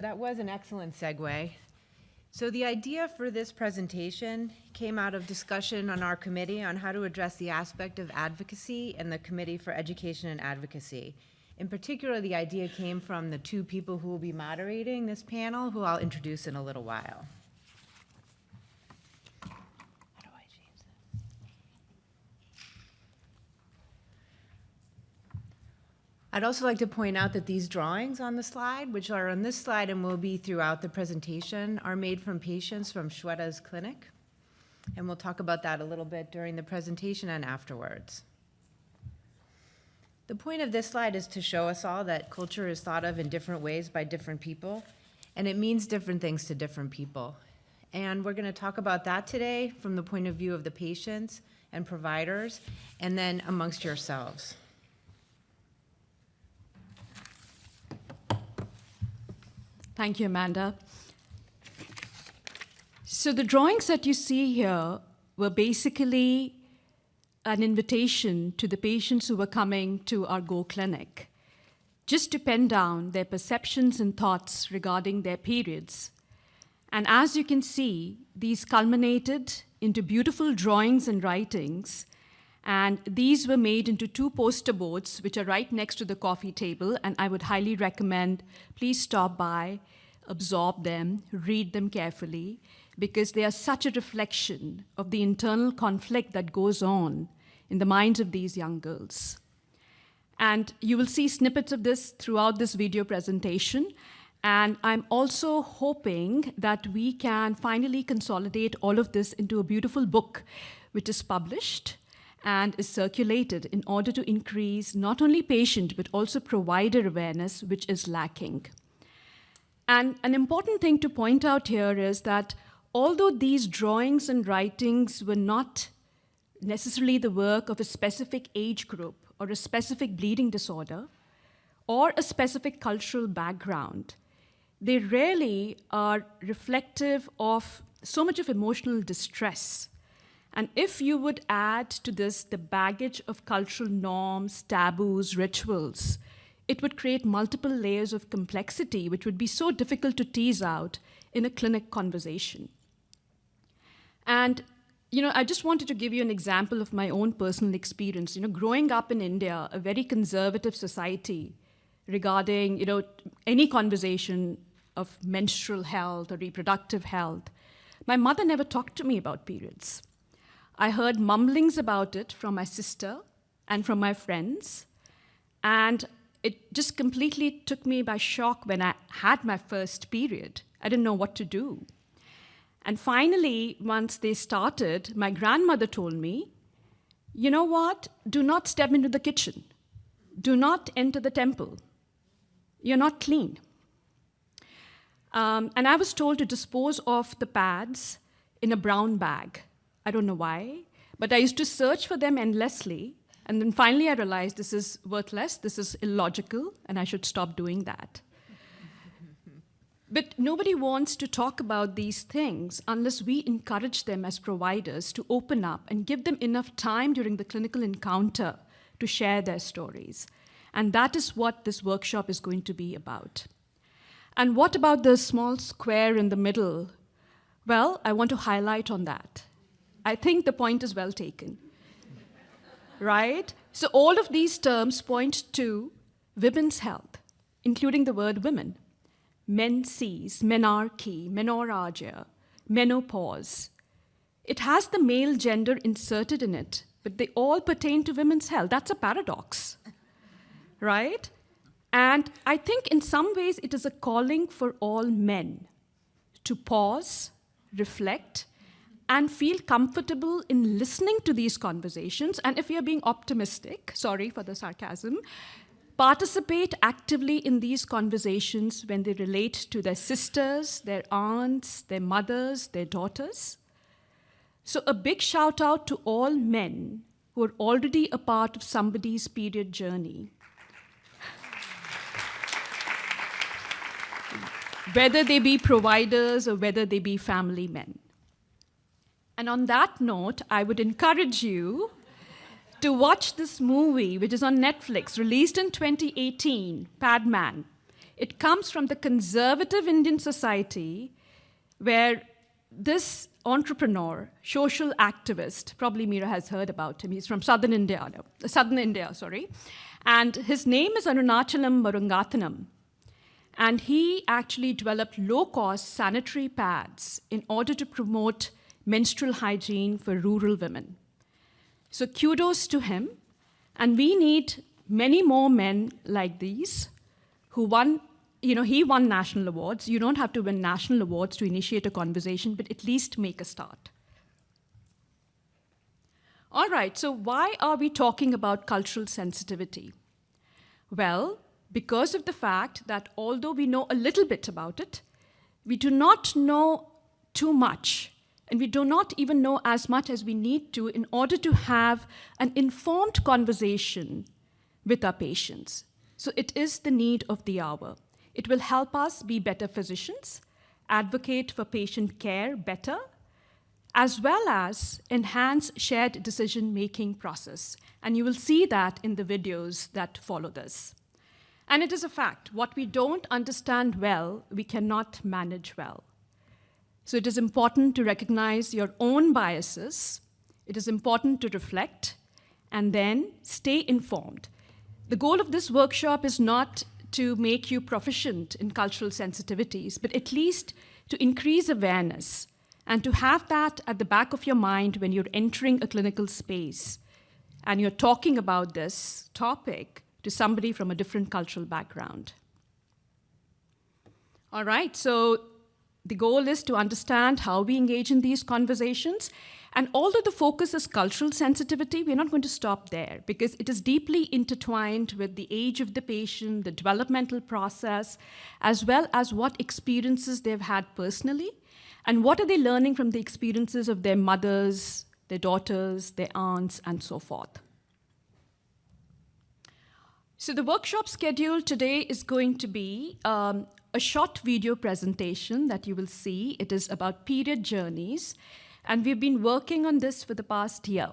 That was an excellent segue. So the idea for this presentation came out of discussion on our committee on how to address the aspect of advocacy and the Committee for Education and Advocacy. In particular, the idea came from the two people who will be moderating this panel, who I'll introduce in a little while. I'd also like to point out that these drawings on the slide, which are on this slide and will be throughout the presentation, are made from patients from Sweta's clinic. And we'll talk about that a little bit during the presentation and afterwards. The point of this slide is to show us all that culture is thought of in different ways by different people, and it means different things to different people. And we're going to talk about that today from the point of view of the patients and providers, and then amongst yourselves. Thank you, Amanda. So the drawings that you see here were basically an invitation to the patients who were coming to our Go clinic, just to pen down their perceptions and thoughts regarding their periods. And as you can see, these culminated into beautiful drawings and writings, and these were made into 2 poster boards, which are right next to the coffee table, and I would highly recommend, please stop by, absorb them, read them carefully, because they are such a reflection of the internal conflict that goes on in the minds of these young girls. And you will see snippets of this throughout this video presentation, and I'm also hoping that we can finally consolidate all of this into a beautiful book, which is published and is circulated in order to increase not only patient but also provider awareness, which is lacking. And an important thing to point out here is that although these drawings and writings were not necessarily the work of a specific age group or a specific bleeding disorder or a specific cultural background, they really are reflective of so much of emotional distress. And if you would add to this the baggage of cultural norms, taboos, rituals, it would create multiple layers of complexity, which would be so difficult to tease out in a clinic conversation. And, I just wanted to give you an example of my own personal experience. Growing up in India, a very conservative society regarding, any conversation of menstrual health or reproductive health, my mother never talked to me about periods. I heard mumblings about it from my sister and from my friends, and it just completely took me by shock when I had my first period. I didn't know what to do. And finally, once they started, my grandmother told me, you know what? Do not step into the kitchen. Do not enter the temple. You're not clean. And I was told to dispose of the pads in a brown bag. I don't know why, but I used to search for them endlessly, and then finally I realized this is worthless, this is illogical, and I should stop doing that. But nobody wants to talk about these things unless we encourage them as providers to open up and give them enough time during the clinical encounter to share their stories. And that is what this workshop is going to be about. And what about the small square in the middle? Well, I want to highlight on that. I think the point is well taken, right? So all of these terms point to women's health, including the word women. Menses, menarche, menorrhagia, menopause. It has the male gender inserted in it, but they all pertain to women's health. That's a paradox, right? And I think in some ways it is a calling for all men to pause, reflect, and feel comfortable in listening to these conversations. And if you're being optimistic, sorry for the sarcasm, participate actively in these conversations when they relate to their sisters, their aunts, their mothers, their daughters. So a big shout out to all men who are already a part of somebody's period journey. Whether they be providers or whether they be family men. And on that note, I would encourage you to watch this movie, which is on Netflix, released in 2018, Padman. It comes from the conservative Indian society where this entrepreneur, social activist, probably Meera has heard about him. He's from southern India, and his name is Arunachalam Murugathanam. And he actually developed low-cost sanitary pads in order to promote menstrual hygiene for rural women. So kudos to him. And we need many more men like these who won, he won national awards. You don't have to win national awards to initiate a conversation, but at least make a start. All right, so why are we talking about cultural sensitivity? Well, because of the fact that although we know a little bit about it, we do not know too much, and we do not even know as much as we need to in order to have an informed conversation with our patients. So it is the need of the hour. It will help us be better physicians, advocate for patient care better, as well as enhance shared decision-making process. And you will see that in the videos that follow this. And it is a fact, what we don't understand well, we cannot manage well. So it is important to recognize your own biases. It is important to reflect and then stay informed. The goal of this workshop is not to make you proficient in cultural sensitivities, but at least to increase awareness and to have that at the back of your mind when you're entering a clinical space and you're talking about this topic to somebody from a different cultural background. All right, so the goal is to understand how we engage in these conversations. And although the focus is cultural sensitivity, we're not going to stop there because it is deeply intertwined with the age of the patient, the developmental process, as well as what experiences they've had personally, and what are they learning from the experiences of their mothers, their daughters, their aunts, and so forth. So the workshop schedule today is going to be a short video presentation that you will see. It is about period journeys. And we've been working on this for the past year.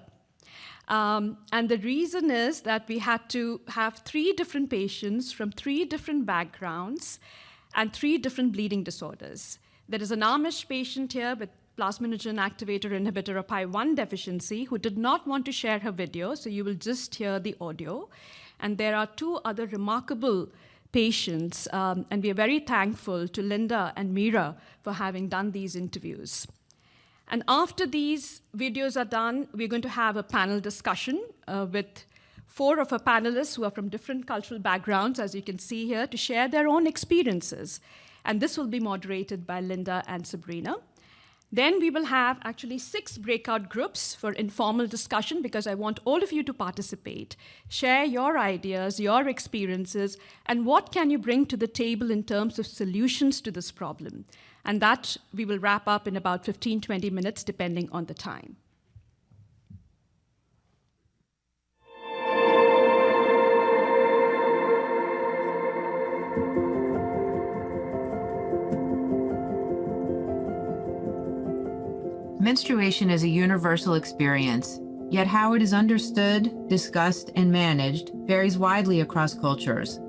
And the reason is that we had to have 3 different patients from 3 different backgrounds and 3 different bleeding disorders. There is an Amish patient here with plasminogen activator inhibitor or PI1 deficiency who did not want to share her video, so you will just hear the audio. And there are 2 other remarkable patients, and we are very thankful to Lynda and Meera for having done these interviews. And after these videos are done, we're going to have a panel discussion with 4 of our panelists who are from different cultural backgrounds, as you can see here, to share their own experiences. And this will be moderated by Lynda and Sabrina. Then we will have actually 6 breakout groups for informal discussion because I want all of you to participate, share your ideas, your experiences, and what can you bring to the table in terms of solutions to this problem. And that we will wrap up in about 15-20 minutes, depending on the time. Menstruation is a universal experience, yet how it is understood, discussed, and managed varies widely across cultures.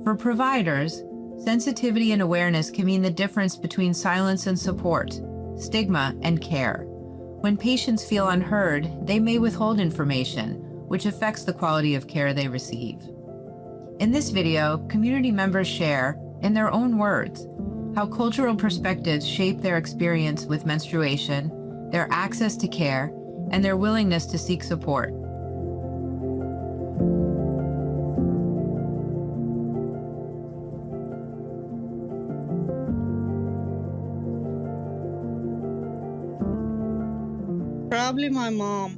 For providers, sensitivity and awareness can mean the difference between silence and support, stigma and care. When patients feel unheard, they may withhold information, which affects the quality of care they receive. In this video, community members share, in their own words, how cultural perspectives shape their experience with menstruation, their access to care, and their willingness to seek support. Probably my mom.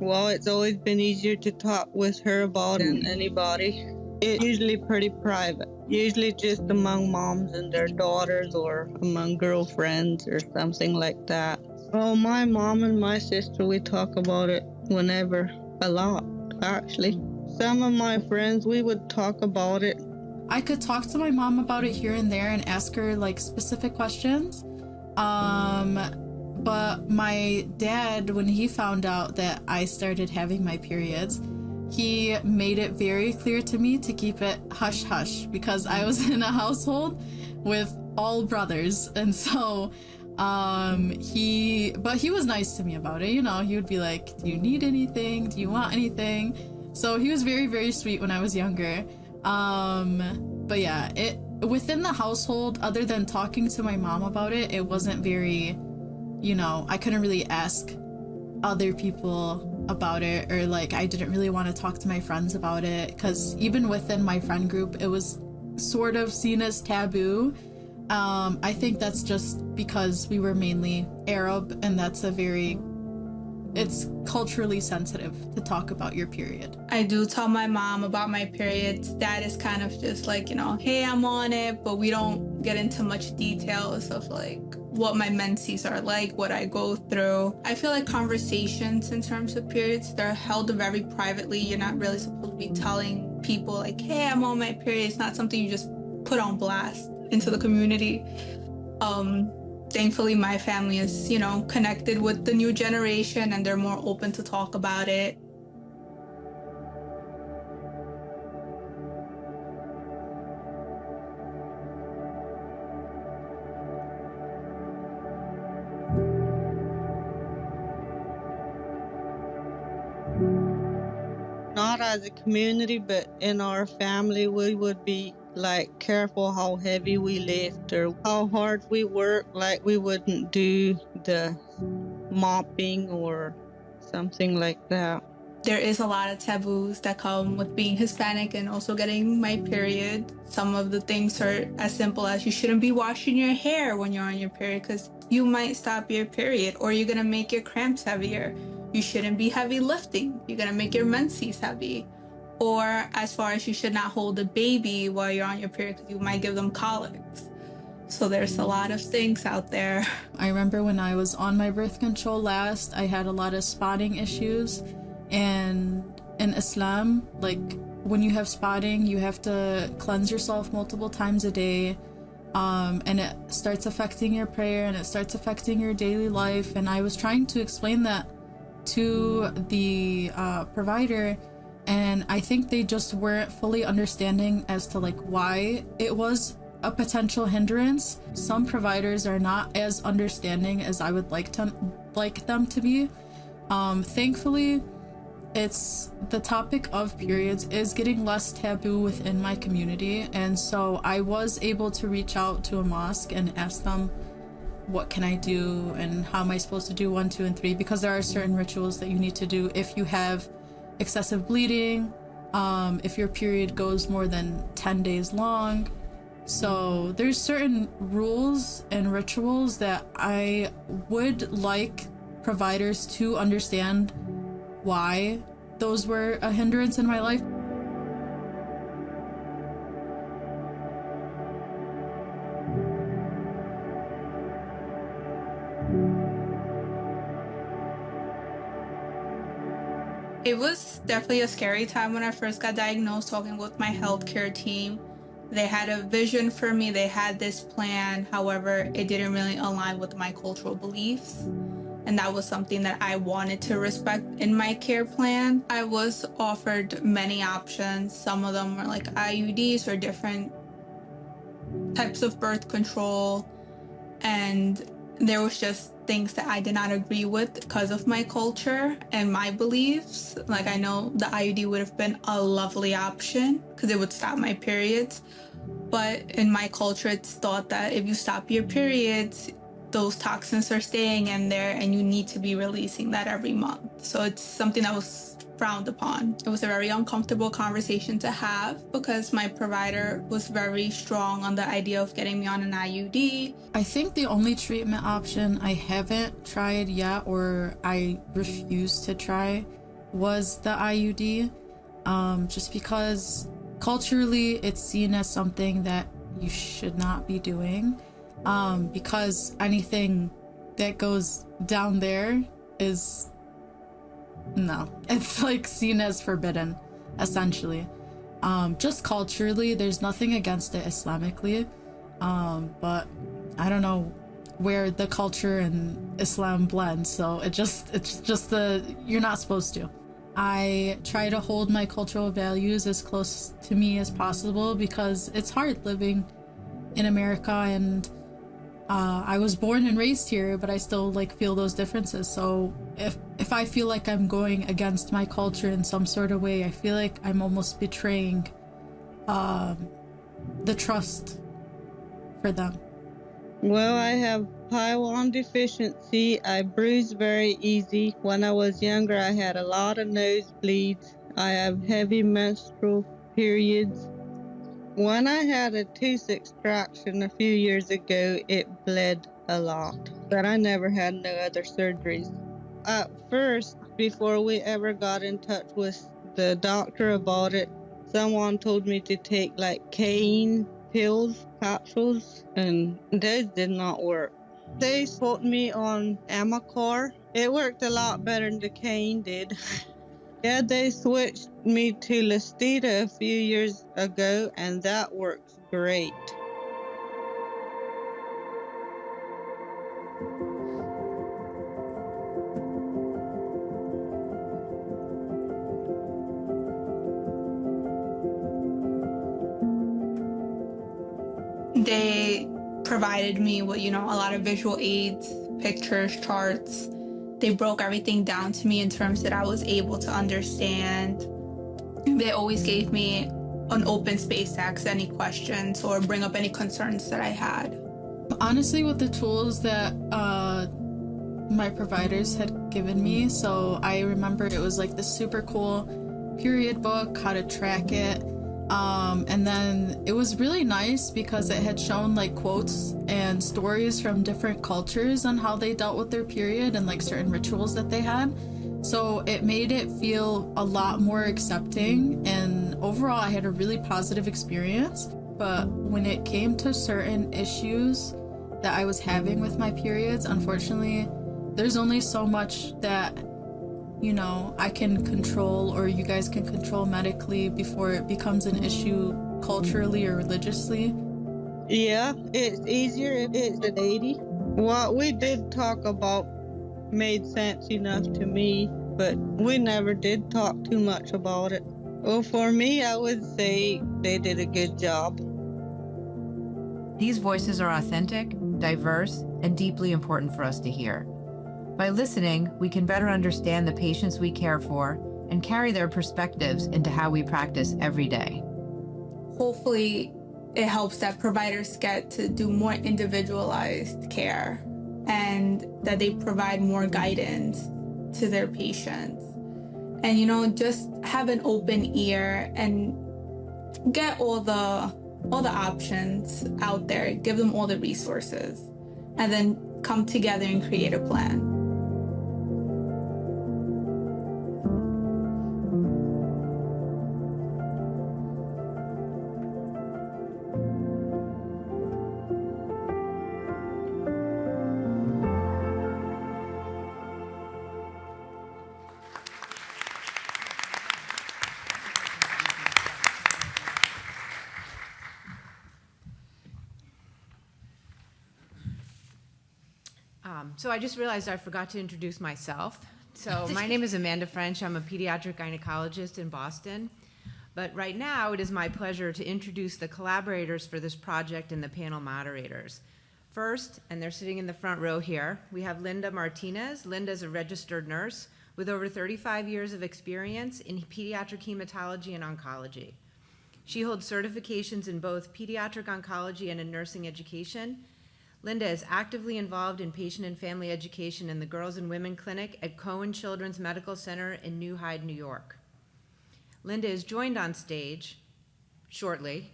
Well, it's always been easier to talk with her about than anybody. It's usually pretty private, usually just among moms and their daughters or among girlfriends or something like that. Oh, my mom and my sister, we talk about it whenever, a lot, actually. Some of my friends, we would talk about it. I could talk to my mom about it here and there and ask her like specific questions. But my dad, when he found out that I started having my periods, he made it very clear to me to keep it hush hush because I was in a household with all brothers, and so he was nice to me about it. You know, he would be like, do you need anything? Do you want anything? So he was very, very sweet when I was younger. But yeah, it within the household, other than talking to my mom about it, it wasn't very, you know, I couldn't really ask other people about it, or like I didn't really want to talk to my friends about it, because even within my friend group, it was sort of seen as taboo. I think that's just because we were mainly Arab, and that's it's culturally sensitive to talk about your period. I do tell my mom about my periods. Dad is kind of just like, you know, hey, I'm on it, but we don't get into much details of like what my menses are like, what I go through. I feel like conversations in terms of periods, they're held very privately. You're not really supposed to be telling people like, hey, I'm on my period. It's not something you just put on blast into the community. Thankfully, my family is, you know, connected with the new generation, and they're more open to talk about it. Not as a community, but in our family, we would be like careful how heavy we lift or how hard we work. Like we wouldn't do the mopping or something like that. There is a lot of taboos that come with being Hispanic and also getting my period. Some of the things are as simple as you shouldn't be washing your hair when you're on your period because you might stop your period, or you're gonna make your cramps heavier. You shouldn't be heavy lifting. You're gonna make your menses heavy. Or as far as you should not hold a baby while you're on your period because you might give them colics. So there's a lot of things out there. I remember when I was on my birth control last, I had a lot of spotting issues. And in Islam, like when you have spotting, you have to cleanse yourself multiple times a day. And it starts affecting your prayer, and it starts affecting your daily life. And I was trying to explain that to the provider, and I think they just weren't fully understanding as to like why it was a potential hindrance. Some providers are not as understanding as I would like them to be. Thankfully, it's the topic of periods is getting less taboo within my community, and so I was able to reach out to a mosque and ask them, what can I do and how am I supposed to do 1, 2, and 3, because there are certain rituals that you need to do if you have excessive bleeding, if your period goes more than 10 days long. So there's certain rules and rituals that I would like providers to understand why those were a hindrance in my life. It was definitely a scary time when I first got diagnosed, talking with my healthcare team. They had a vision for me, they had this plan, however, it didn't really align with my cultural beliefs. And that was something that I wanted to respect in my care plan. I was offered many options. Some of them were like IUDs or different types of birth control. And there was just things that I did not agree with because of my culture and my beliefs. Like I know the IUD would have been a lovely option because it would stop my periods. But in my culture, it's thought that if you stop your periods, those toxins are staying in there and you need to be releasing that every month. So it's something that was frowned upon. It was a very uncomfortable conversation to have because my provider was very strong on the idea of getting me on an IUD. I think the only treatment option I haven't tried yet, or I refuse to try, was the IUD. Just because culturally it's seen as something that you should not be doing. Because anything that goes down there is it's like seen as forbidden, essentially. Just culturally, there's nothing against it Islamically, but I don't know where the culture and Islam blend, so it's just you're not supposed to. I try to hold my cultural values as close to me as possible because it's hard living in America, and I was born and raised here, but I still like feel those differences. So if I feel like I'm going against my culture in some sort of way, I feel like I'm almost betraying the trust for them. Well, I have PI deficiency. I bruise very easy. When I was younger, I had a lot of nosebleeds. I have heavy menstrual periods. When I had a tooth extraction a few years ago, it bled a lot, but I never had no other surgeries. At first, before we ever got in touch with the doctor about it, someone told me to take like cane pills, capsules, and those did not work. They put me on Amacor. It worked a lot better than the cane did. Yeah, they switched me to Lystita a few years ago, and that works great. They provided me with, a lot of visual aids, pictures, charts. They broke everything down to me in terms that I was able to understand. They always gave me an open space to ask any questions or bring up any concerns that I had. Honestly, with the tools that my providers had given me, so I remember it was like this super cool period book, how to track it. And then it was really nice because it had shown like quotes and stories from different cultures on how they dealt with their period and like certain rituals that they had. So it made it feel a lot more accepting, and overall I had a really positive experience. But when it came to certain issues that I was having with my periods, unfortunately, there's only so much that I can control, or you guys can control medically, before it becomes an issue culturally or religiously. Yeah, it's easier if it's an 80. What we did talk about made sense enough to me, but we never did talk too much about it. Well, for me, I would say they did a good job. These voices are authentic, diverse, and deeply important for us to hear. By listening, we can better understand the patients we care for and carry their perspectives into how we practice every day. Hopefully, it helps that providers get to do more individualized care and that they provide more guidance to their patients. And, just have an open ear and get all the options out there, give them all the resources, and then come together and create a plan. So I just realized I forgot to introduce myself. So my name is Amanda French. I'm a pediatric gynecologist in Boston. But right now, it is my pleasure to introduce the collaborators for this project and the panel moderators. First, and they're sitting in the front row here, we have Lynda Martinez. Lynda is a registered nurse with over 35 years of experience in pediatric hematology and oncology. She holds certifications in both pediatric oncology and in nursing education. Lynda is actively involved in patient and family education in the Girls and Women Clinic at Cohen Children's Medical Center in New Hyde, New York. Lynda is joined on stage shortly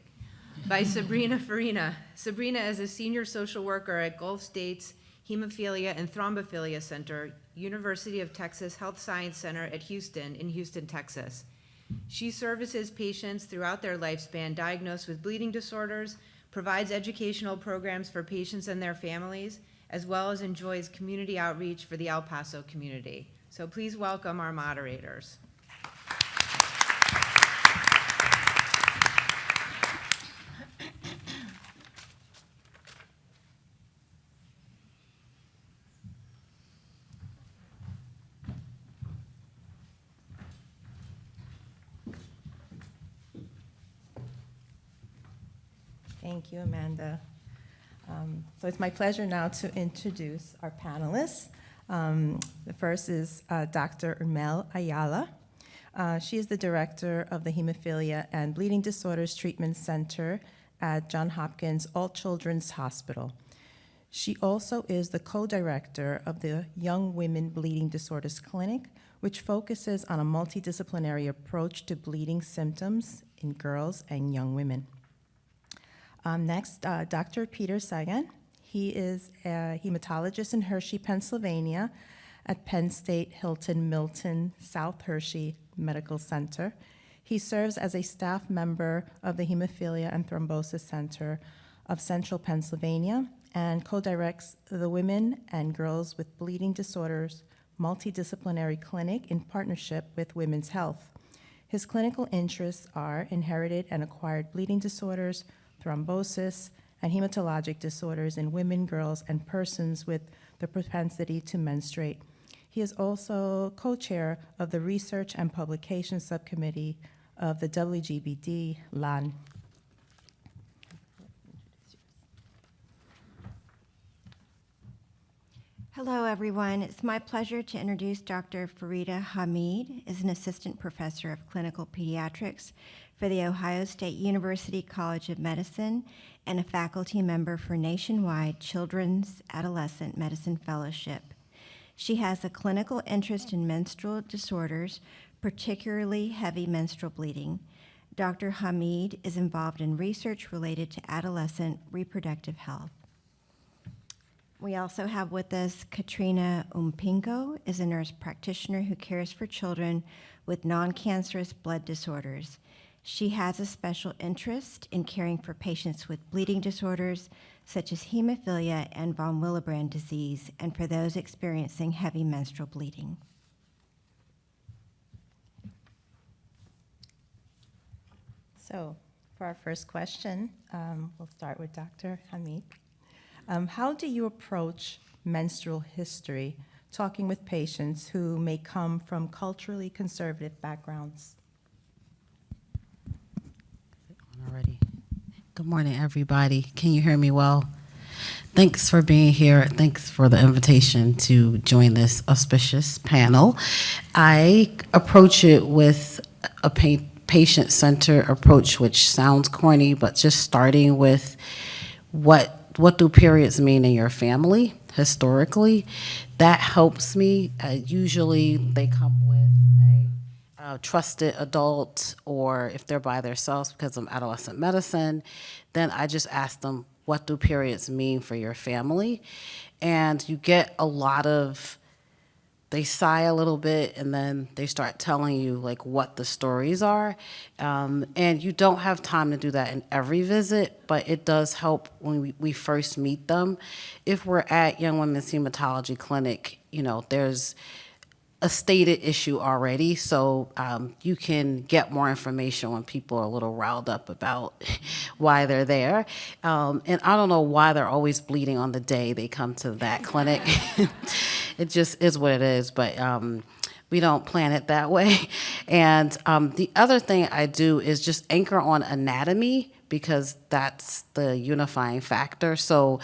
by Sabrina Farina. Sabrina is a senior social worker at Gulf States Hemophilia and Thrombophilia Center, University of Texas Health Science Center at Houston in Houston, Texas. She services patients throughout their lifespan diagnosed with bleeding disorders, provides educational programs for patients and their families, as well as enjoys community outreach for the El Paso community. So please welcome our moderators. Thank you, Amanda. So it's my pleasure now to introduce our panelists. The first is Dr. Irmel Ayala. She is the director of the Hemophilia and Bleeding Disorders Treatment Center at Johns Hopkins All Children's Hospital. She also is the co-director of the Young Women Bleeding Disorders Clinic, which focuses on a multidisciplinary approach to bleeding symptoms in girls and young women. Next, Dr. Peter Cygan. He is a hematologist in Hershey, Pennsylvania, at Penn State Hilton Milton South Hershey Medical Center. He serves as a staff member of the Hemophilia and Thrombosis Center of Central Pennsylvania and co-directs the Women and Girls with Bleeding Disorders Multidisciplinary Clinic in partnership with Women's Health. His clinical interests are inherited and acquired bleeding disorders, thrombosis, and hematologic disorders in women, girls, and persons with the propensity to menstruate. He is also co-chair of the Research and Publication Subcommittee of the WGBD LAN. Hello, everyone. It's my pleasure to introduce Dr. Fareeda Haamid, is an assistant professor of clinical pediatrics for the Ohio State University College of Medicine and a faculty member for Nationwide Children's Adolescent Medicine Fellowship. She has a clinical interest in menstrual disorders, particularly heavy menstrual bleeding. Dr. Haamid is involved in research related to adolescent reproductive health. We also have with us Katrina Unpingco, is a nurse practitioner who cares for children with non-cancerous blood disorders. She has a special interest in caring for patients with bleeding disorders such as hemophilia and von Willebrand disease, and for those experiencing heavy menstrual bleeding. So for our first question, we'll start with Dr. Haamid. How do you approach menstrual history, talking with patients who may come from culturally conservative backgrounds? Already. Good morning, everybody. Can you hear me well? Thanks for being here. Thanks for the invitation to join this auspicious panel. I approach it with a patient-centered approach, which sounds corny, but just starting with what do periods mean in your family historically. That helps me. Usually they come with a trusted adult, or if they're by themselves because of adolescent medicine, then I just ask them, what do periods mean for your family? And you get a lot of, they sigh a little bit and then they start telling you like what the stories are. And you don't have time to do that in every visit, but it does help when we first meet them. If we're at Young Women's Hematology Clinic, you know, there's a stated issue already, so you can get more information when people are a little riled up about why they're there. And I don't know why they're always bleeding on the day they come to that clinic. It just is what it is, but we don't plan it that way. And the other thing I do is just anchor on anatomy, because that's the unifying factor. So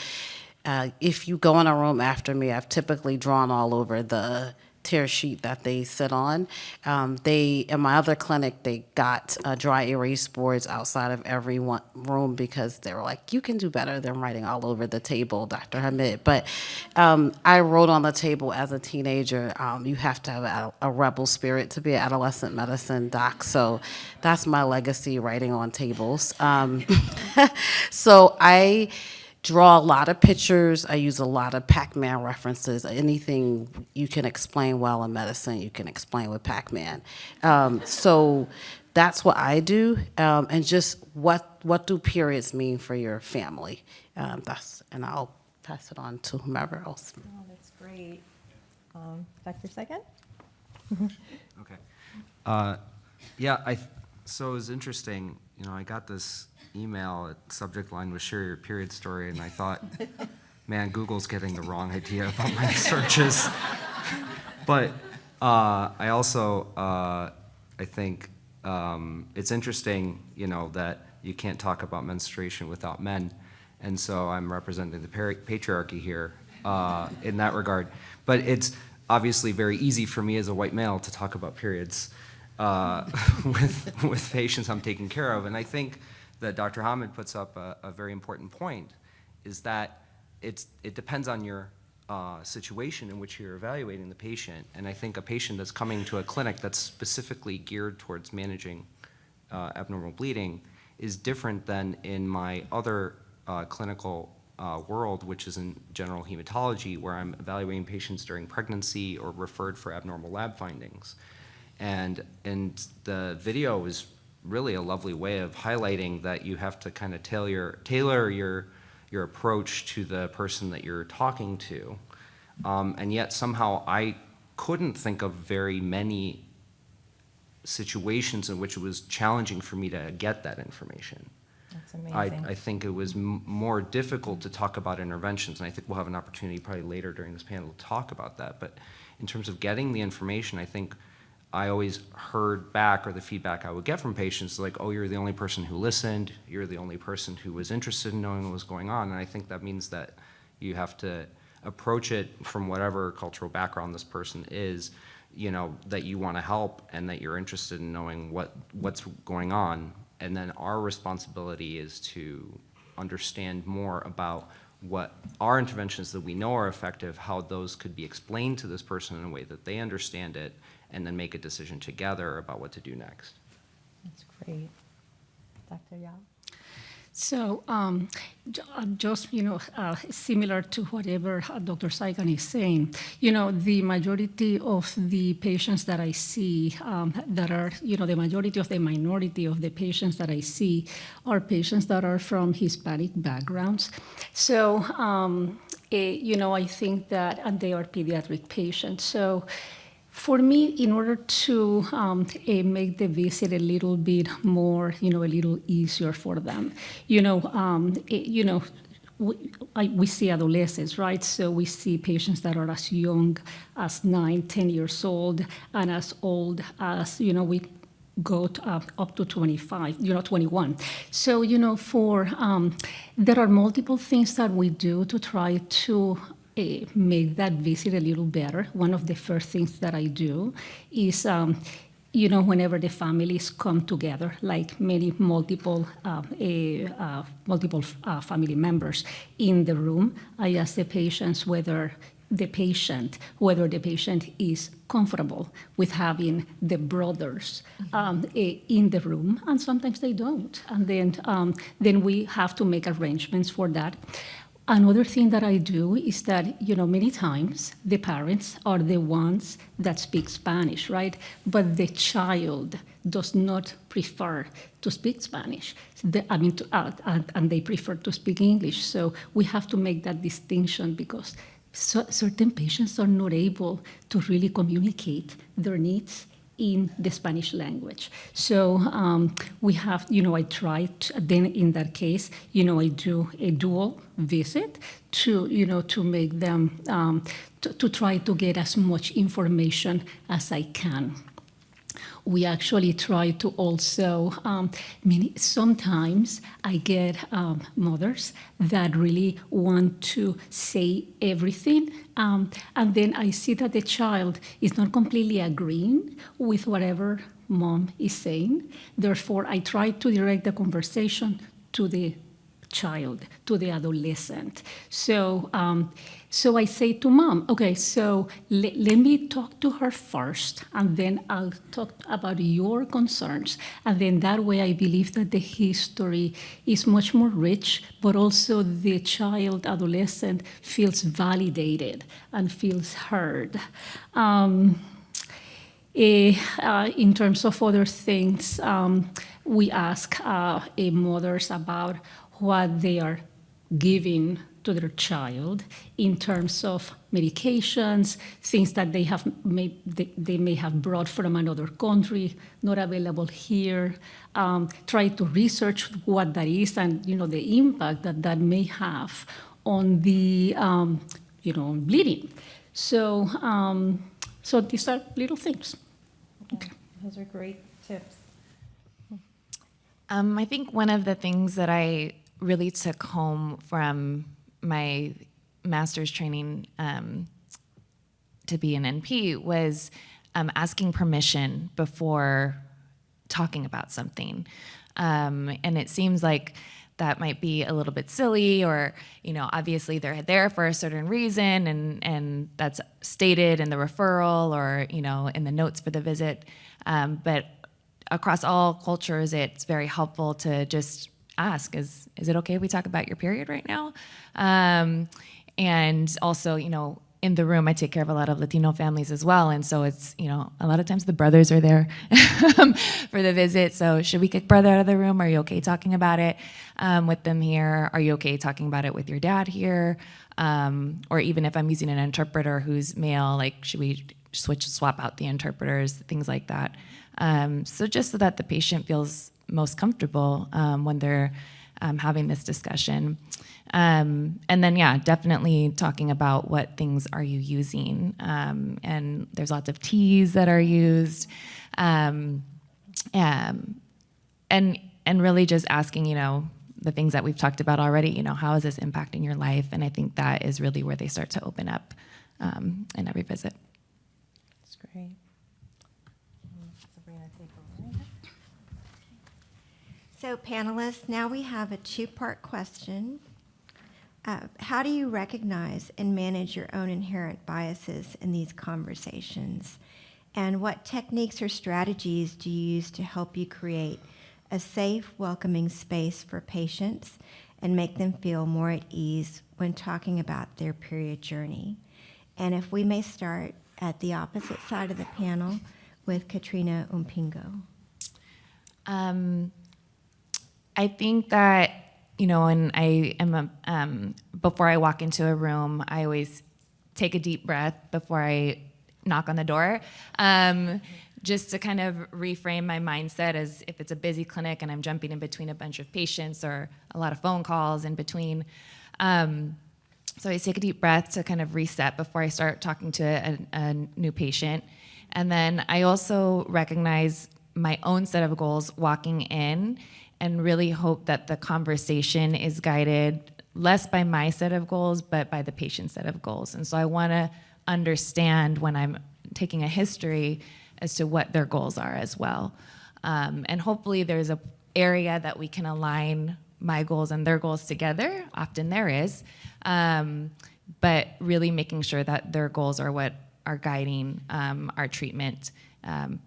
if you go in a room after me, I've typically drawn all over the tear sheet that they sit on. In my other clinic, they got dry erase boards outside of every room because they were like, you can do better than writing all over the table, Dr. Haamid. But I wrote on the table as a teenager, you have to have a rebel spirit to be an adolescent medicine doc. So that's my legacy, writing on tables. So I draw a lot of pictures. I use a lot of Pac-Man references. Anything you can explain well in medicine, you can explain with Pac-Man. So that's what I do. And just what do periods mean for your family? And I'll pass it on to whomever else. Oh, that's great. Dr. Cygan? Okay. So it was interesting. You know, I got this email, subject line was share your period story, and I thought, man, Google's getting the wrong idea about my searches. But I think it's interesting, you know, that you can't talk about menstruation without men. And so I'm representing the patriarchy here in that regard. But it's obviously very easy for me as a white male to talk about periods with patients I'm taking care of. And I think that Dr. Haamid puts up a very important point, is that it depends on your situation in which you're evaluating the patient. And I think a patient that's coming to a clinic that's specifically geared towards managing abnormal bleeding is different than in my other clinical world, which is in general hematology, where I'm evaluating patients during pregnancy or referred for abnormal lab findings. And the video is really a lovely way of highlighting that you have to kind of tailor your approach to the person that you're talking to. And yet somehow I couldn't think of very many situations in which it was challenging for me to get that information. That's amazing. I think it was more difficult to talk about interventions, and I think we'll have an opportunity probably later during this panel to talk about that. But in terms of getting the information, I think I always heard back, or the feedback I would get from patients, like, oh, you're the only person who listened, you're the only person who was interested in knowing what was going on. And I think that means that you have to approach it from whatever cultural background this person is, you know, that you want to help and that you're interested in knowing what's going on. And then our responsibility is to understand more about what our interventions that we know are effective, how those could be explained to this person in a way that they understand it, and then make a decision together about what to do next. That's great. Dr. Yao? So just, similar to whatever Dr. Cygan is saying, the majority of the patients that I see that are, the majority of the minority of the patients that I see are patients that are from Hispanic backgrounds. So, I think that, and they are pediatric patients. So, for me, in order to make the visit a little bit more, a little easier for them, we see adolescents, right? So we see patients that are as young as 9, 10 years old, and as old as, we go to, up to 25, 21. So, there are multiple things that we do to try to make that visit a little better. One of the first things that I do is, whenever the families come together, like multiple family members in the room, I ask the patients whether the patient is comfortable with having the brothers in the room, and sometimes they don't. And then we have to make arrangements for that. Another thing that I do is that, many times the parents are the ones that speak Spanish, right? But the child does not prefer to speak Spanish. And they prefer to speak English. So we have to make that distinction because certain patients are not able to really communicate their needs in the Spanish language. So we have, I try to, then in that case, I do a dual visit to, to make them, to try to get as much information as I can. We actually try to also, sometimes I get mothers that really want to say everything, and then I see that the child is not completely agreeing with whatever mom is saying. Therefore, I try to direct the conversation to the child, to the adolescent. So, so I say to mom, okay, so let me talk to her first, and then I'll talk about your concerns. And then that way I believe that the history is much more rich, but also the child, adolescent feels validated and feels heard. In terms of other things, we ask mothers about what they are giving to their child in terms of medications, things that they may have brought from another country, not available here. Try to research what that is and the impact that may have on the bleeding. So so these are little things. Okay. Those are great tips. I think one of the things that I really took home from my master's training to be an NP was asking permission before talking about something. And it seems like that might be a little bit silly, or, obviously they're there for a certain reason, and that's stated in the referral or, in the notes for the visit. But across all cultures, it's very helpful to just ask, is it okay if we talk about your period right now? And also, in the room, I take care of a lot of Latino families as well. And so it's, a lot of times the brothers are there for the visit. So should we kick brother out of the room? Are you okay talking about it with them here? Are you okay talking about it with your dad here? Or even if I'm using an interpreter who's male, like, should we swap out the interpreters, things like that. So just so that the patient feels most comfortable when they're having this discussion. And then, definitely talking about what things are you using. And there's lots of teas that are used. And really just asking, the things that we've talked about already, how is this impacting your life? And I think that is really where they start to open up in every visit. That's great. Sabrina, take over. So panelists, now we have a two-part question. How do you recognize and manage your own inherent biases in these conversations? And what techniques or strategies do you use to help you create a safe, welcoming space for patients and make them feel more at ease when talking about their period journey? And if we may start at the opposite side of the panel with Katrina Unpingco. I think that, and I am before I walk into a room, I always take a deep breath before I knock on the door, just to kind of reframe my mindset as if it's a busy clinic and I'm jumping in between a bunch of patients or a lot of phone calls in between. So I take a deep breath to kind of reset before I start talking to a new patient. And then I also recognize my own set of goals walking in, and really hope that the conversation is guided less by my set of goals, but by the patient's set of goals. And so I want to understand when I'm taking a history as to what their goals are as well. And hopefully there's an area that we can align my goals and their goals together. Often there is, but really making sure that their goals are what are guiding our treatment.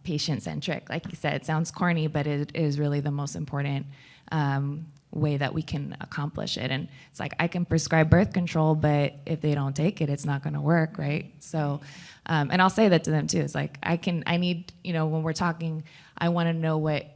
Patient-centric. Like you said, it sounds corny, but it is really the most important way that we can accomplish it. And it's like, I can prescribe birth control, but if they don't take it, it's not going to work, right? So, and I'll say that to them too. It's like, I need, when we're talking, I want to know what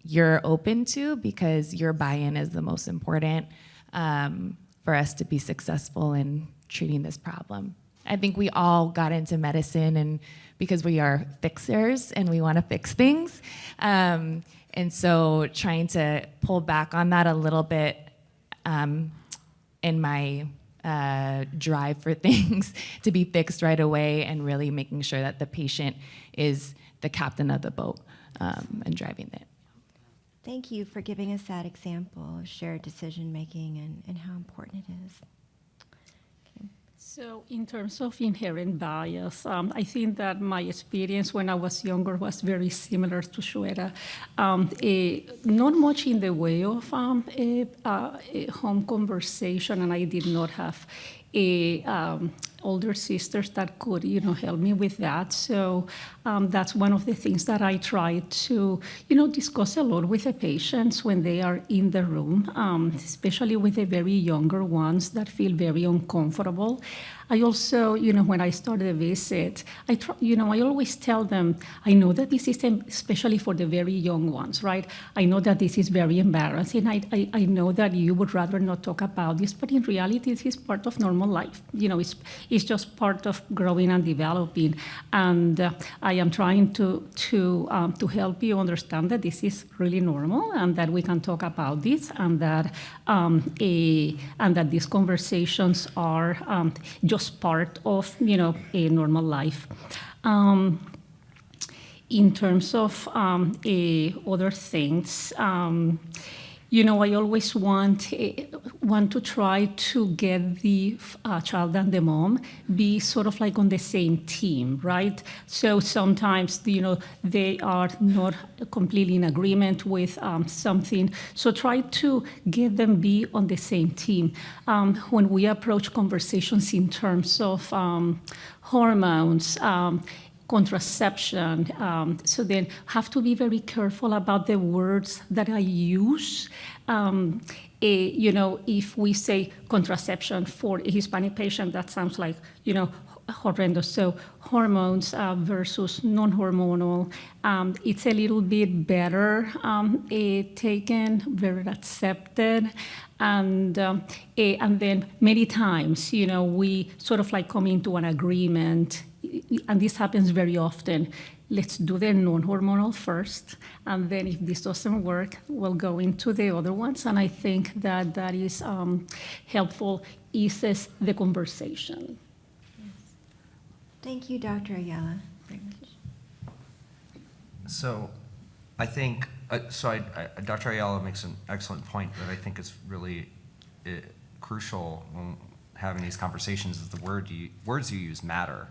you're open to, because your buy-in is the most important for us to be successful in treating this problem. I think we all got into medicine and because we are fixers and we want to fix things. And so trying to pull back on that a little bit in my drive for things to be fixed right away, and really making sure that the patient is the captain of the boat and driving it. Thank you for giving us that example of shared decision-making and how important it is. So in terms of inherent bias, I think that my experience when I was younger was very similar to Sweta. Not much in the way of a home conversation, and I did not have older sisters that could, help me with that. So that's one of the things that I try to, discuss a lot with the patients when they are in the room, especially with the very younger ones that feel very uncomfortable. I also, when I started a visit, I always tell them, I know that this is especially for the very young ones, right? I know that this is very embarrassing. I know that you would rather not talk about this, but in reality, this is part of normal life. It's just part of growing and developing. And I am trying to help you understand that this is really normal, and that we can talk about this, and that these conversations are just part of a normal life. in terms of other things, you know, I always want to try to get the child and the mom be sort of like on the same team, right? So sometimes, you know, they are not completely in agreement with something. So try to get them be on the same team. When we approach conversations in terms of hormones, contraception. So then have to be very careful about the words that I use. You know, if we say contraception for a Hispanic patient, that sounds like, you know, horrendous. So hormones versus non-hormonal, it's a little bit better taken, very accepted. And then many times, you know, we sort of like come into an agreement, and this happens very often. Let's do the non-hormonal first, and then if this doesn't work, we'll go into the other ones. And I think that that is helpful, eases the conversation. Thank you, Dr. Ayala. Very much. So I think, Dr. Ayala makes an excellent point that I think is really crucial when having these conversations is the words you use matter.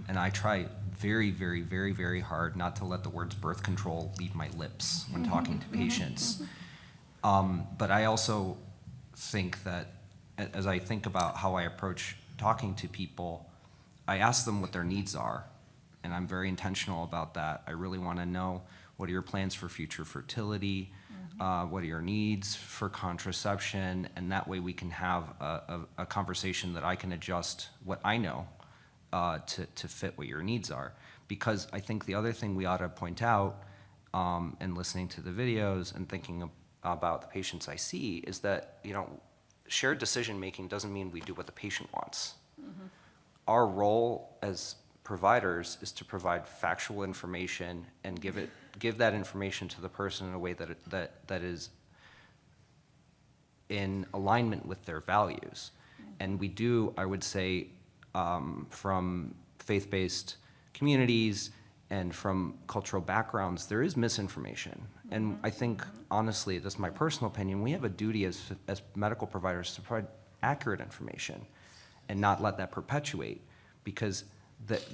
And I try very, very, very, very hard not to let the words birth control leave my lips when talking to patients. But I also think that as I think about how I approach talking to people, I ask them what their needs are, and I'm very intentional about that. I really want to know, what are your plans for future fertility? What are your needs for contraception? And that way we can have a conversation that I can adjust what I know to fit what your needs are. Because I think the other thing we ought to point out, and listening to the videos and thinking about the patients I see, is that, you know, shared decision-making doesn't mean we do what the patient wants. Our role as providers is to provide factual information and give that information to the person in a way that is in alignment with their values. And we do, I would say, from faith-based communities and from cultural backgrounds, there is misinformation. And I think, honestly, this is my personal opinion, we have a duty as medical providers to provide accurate information and not let that perpetuate, because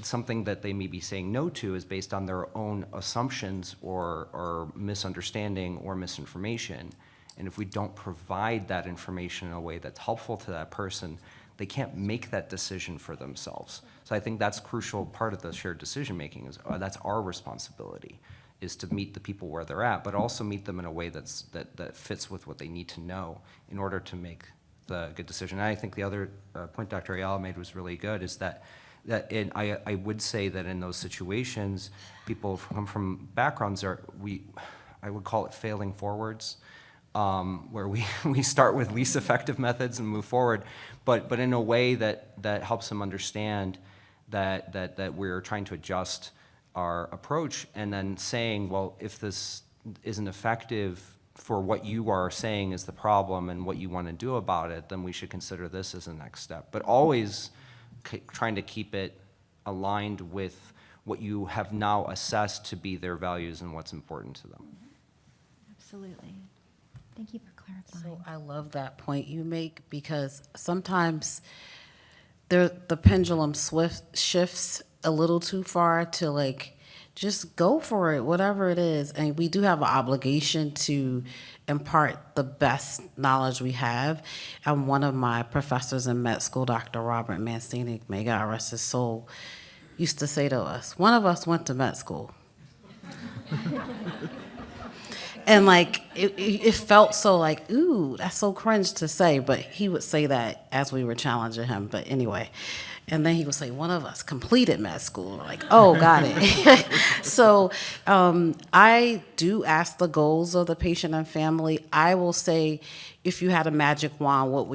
something that they may be saying no to is based on their own assumptions or misunderstanding or misinformation. And if we don't provide that information in a way that's helpful to that person, they can't make that decision for themselves. So I think that's a crucial part of the shared decision-making, is that's our responsibility, is to meet the people where they're at, but also meet them in a way that fits with what they need to know in order to make the good decision. And I think the other point Dr. Ayala made was really good, is that I would say that in those situations, people who come from backgrounds I would call it failing forwards, where we start with least effective methods and move forward, but in a way that helps them understand that we're trying to adjust our approach, and then saying, well, if this isn't effective for what you are saying is the problem and what you want to do about it, then we should consider this as a next step. But always trying to keep it aligned with what you have now assessed to be their values and what's important to them. Absolutely. Thank you for clarifying. So I love that point you make, because sometimes the pendulum shifts a little too far to like, just go for it, whatever it is. And we do have an obligation to impart the best knowledge we have. And one of my professors in med school, Dr. Robert Mancini, may God rest his soul, used to say to us, one of us went to med school. And like, it felt so like, ooh, that's so cringe to say, but he would say that as we were challenging him. But anyway, and then he would say, one of us completed med school. Like, oh, got it. So I do ask the goals of the patient and family. I will say, if you had a magic wand, what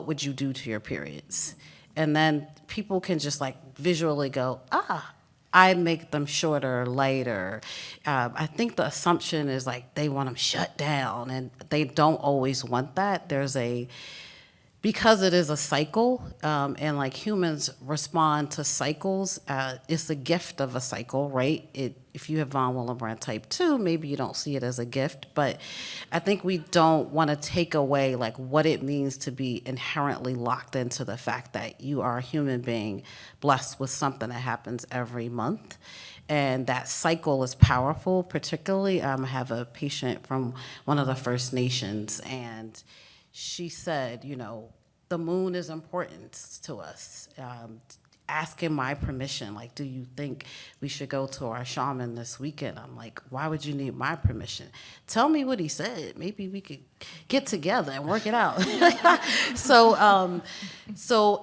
would you do to your periods? And then people can just like visually go, I make them shorter, lighter. I think the assumption is like they want them shut down, and they don't always want that. There's a because it is a cycle, and like humans respond to cycles, it's the gift of a cycle, right? If you have von Willebrand type 2, maybe you don't see it as a gift, but I think we don't want to take away like what it means to be inherently locked into the fact that you are a human being blessed with something that happens every month. And that cycle is powerful. Particularly, I have a patient from one of the First Nations, and she said, you know, the moon is important to us. Asking my permission, like, do you think we should go to our shaman this weekend? I'm like, why would you need my permission? Tell me what he said. Maybe we could get together and work it out. So,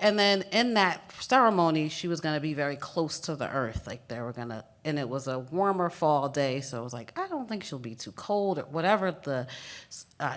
and then in that ceremony, she was gonna be very close to the earth. Like they were gonna, and it was a warmer fall day, so it was like, I don't think she'll be too cold or whatever the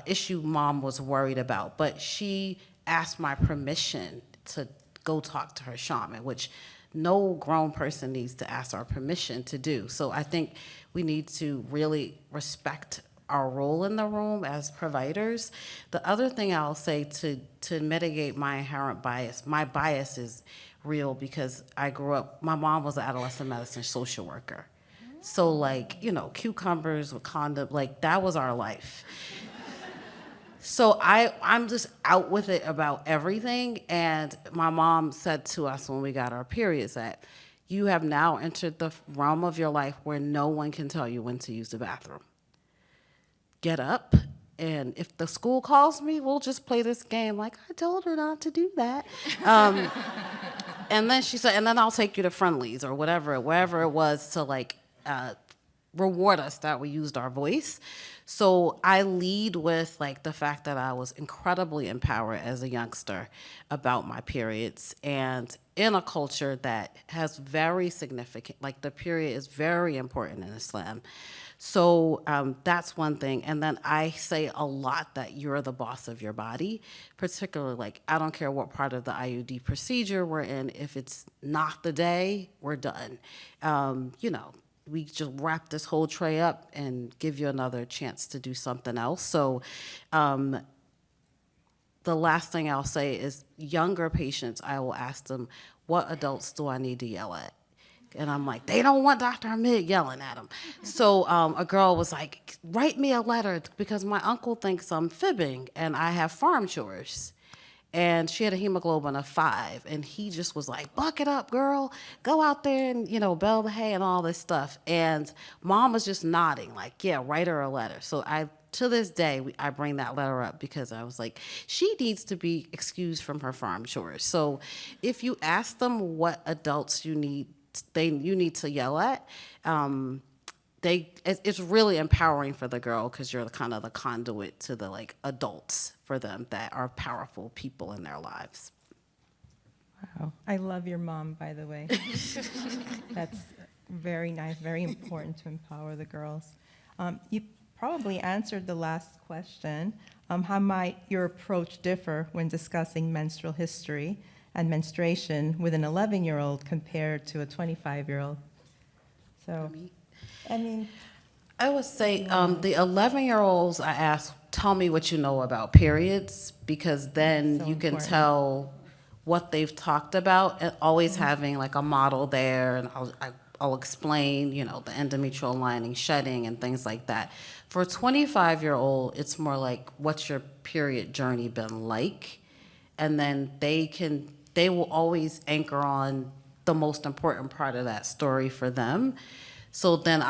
issue mom was worried about. But she asked my permission to go talk to her shaman, which no grown person needs to ask our permission to do. So I think we need to really respect our role in the room as providers. The other thing I'll say to mitigate my inherent bias, my bias is real because I grew up, my mom was an adolescent medicine social worker. So like, you know, cucumbers with condom, like that was our life. So I'm just out with it about everything. And my mom said to us when we got our periods that you have now entered the realm of your life where no one can tell you when to use the bathroom. Get up, and if the school calls me, we'll just play this game like, I told her not to do that. And then she said, and then I'll take you to Friendlies or whatever, wherever it was to like reward us that we used our voice. So I lead with like the fact that I was incredibly empowered as a youngster about my periods, and in a culture that has very significant, like the period is very important in Islam. So that's one thing. And then I say a lot that you're the boss of your body, particularly like, I don't care what part of the IUD procedure we're in. If it's not the day, we're done. You know, we just wrap this whole tray up and give you another chance to do something else. So the last thing I'll say is younger patients, I will ask them, what adults do I need to yell at? And I'm like, they don't want Dr. Haamid yelling at them. So a girl was like, write me a letter because my uncle thinks I'm fibbing and I have farm chores. And she had a hemoglobin of 5, and he just was like, buck it up, girl. Go out there and, you know, bale the hay and all this stuff. And mom was just nodding like, yeah, write her a letter. So to this day, I bring that letter up because I was like, she needs to be excused from her farm chores. So if you ask them what adults you need to yell at, it's really empowering for the girl because you're kind of the conduit to the like adults for them that are powerful people in their lives. Wow. I love your mom, by the way. That's very nice, very important to empower the girls. You probably answered the last question. How might your approach differ when discussing menstrual history and menstruation with an 11-year-old compared to a 25-year-old? So, I mean, I would say the 11-year-olds I ask, tell me what you know about periods, because then you can tell what they've talked about, and always having like a model there, and I'll explain, you know, the endometrial lining shedding and things like that. For a 25-year-old, it's more like, what's your period journey been like? And then they will always anchor on the most important part of that story for them. So then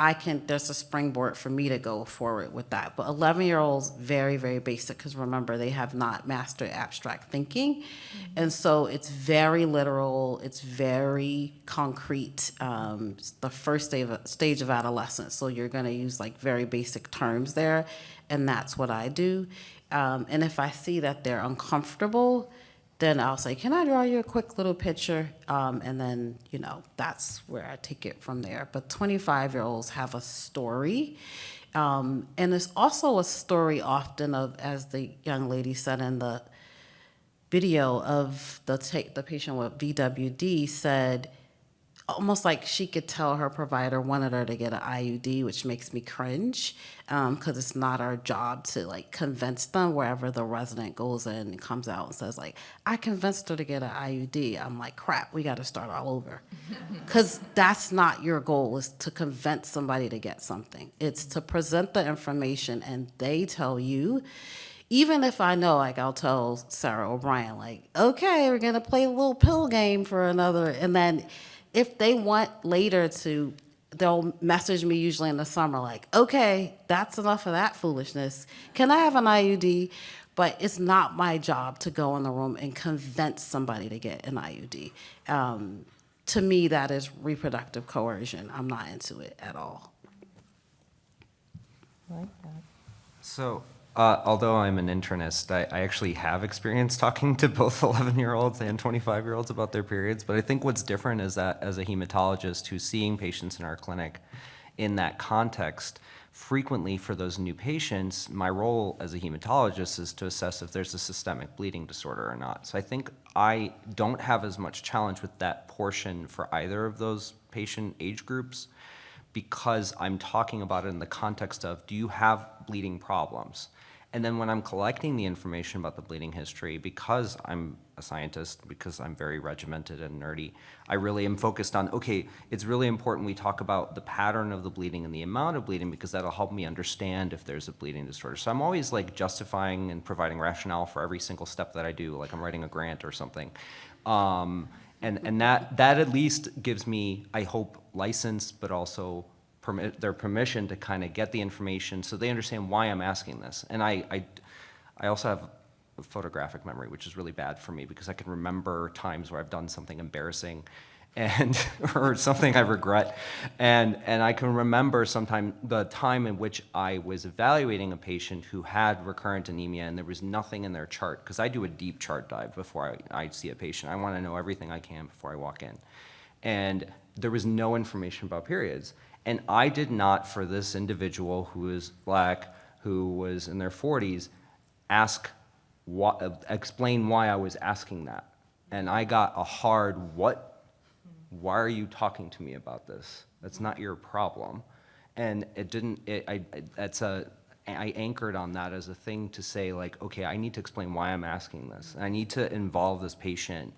there's a springboard for me to go forward with that. But 11-year-olds, very, very basic, because remember, they have not mastered abstract thinking. Mm-hmm. And so it's very literal, it's very concrete. It's the first stage of adolescence. So you're gonna use like very basic terms there, and that's what I do. And if I see that they're uncomfortable, then I'll say, can I draw you a quick little picture? And then, you know, that's where I take it from there. But 25-year-olds have a story. And it's also a story often of, as the young lady said in the video, of the patient with VWD said, almost like she could tell her provider wanted her to get an IUD, which makes me cringe, because it's not our job to like convince them. Wherever the resident goes in and comes out and says like, I convinced her to get an IUD, I'm like, crap, we got to start all over. Because that's not your goal, is to convince somebody to get something. It's to present the information and they tell you. Even if I know, like I'll tell Sarah O'Brien, like, okay, we're gonna play a little pill game for another, and then if they want later to, they'll message me usually in the summer, like, okay, that's enough of that foolishness. Can I have an IUD? But it's not my job to go in the room and convince somebody to get an IUD. To me, that is reproductive coercion. I'm not into it at all. Like that. So, although I'm an internist, I actually have experience talking to both 11-year-olds and 25-year-olds about their periods, but I think what's different is that as a hematologist who's seeing patients in our clinic in that context, frequently for those new patients, my role as a hematologist is to assess if there's a systemic bleeding disorder or not. So I think I don't have as much challenge with that portion for either of those patient age groups, because I'm talking about it in the context of, do you have bleeding problems? And then when I'm collecting the information about the bleeding history, because I'm a scientist, because I'm very regimented and nerdy, I really am focused on, okay, it's really important we talk about the pattern of the bleeding and the amount of bleeding, because that'll help me understand if there's a bleeding disorder. So I'm always like justifying and providing rationale for every single step that I do, like I'm writing a grant or something. And that at least gives me, I hope, license, but also their permission to kind of get the information so they understand why I'm asking this. And I also have a photographic memory, which is really bad for me, because I can remember times where I've done something embarrassing and or something I regret. And I can remember sometime the time in which I was evaluating a patient who had recurrent anemia and there was nothing in their chart, because I do a deep chart dive before I see a patient. I want to know everything I can before I walk in. And there was no information about periods. And I did not, for this individual who is Black, who was in their 40s, explain why I was asking that. And I got a hard, what? Why are you talking to me about this? That's not your problem. And it didn't, I anchored on that as a thing to say, like, okay, I need to explain why I'm asking this. I need to involve this patient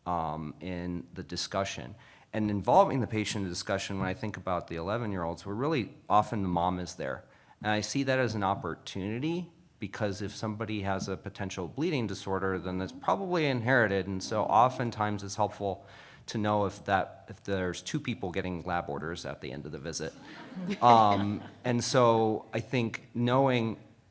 in the discussion. And involving the patient in the discussion, when I think about the 11-year-olds, we're really often the mom is there. And I see that as an opportunity, because if somebody has a potential bleeding disorder, then it's probably inherited. And so oftentimes it's helpful to know if there's two people getting lab orders at the end of the visit. And so I think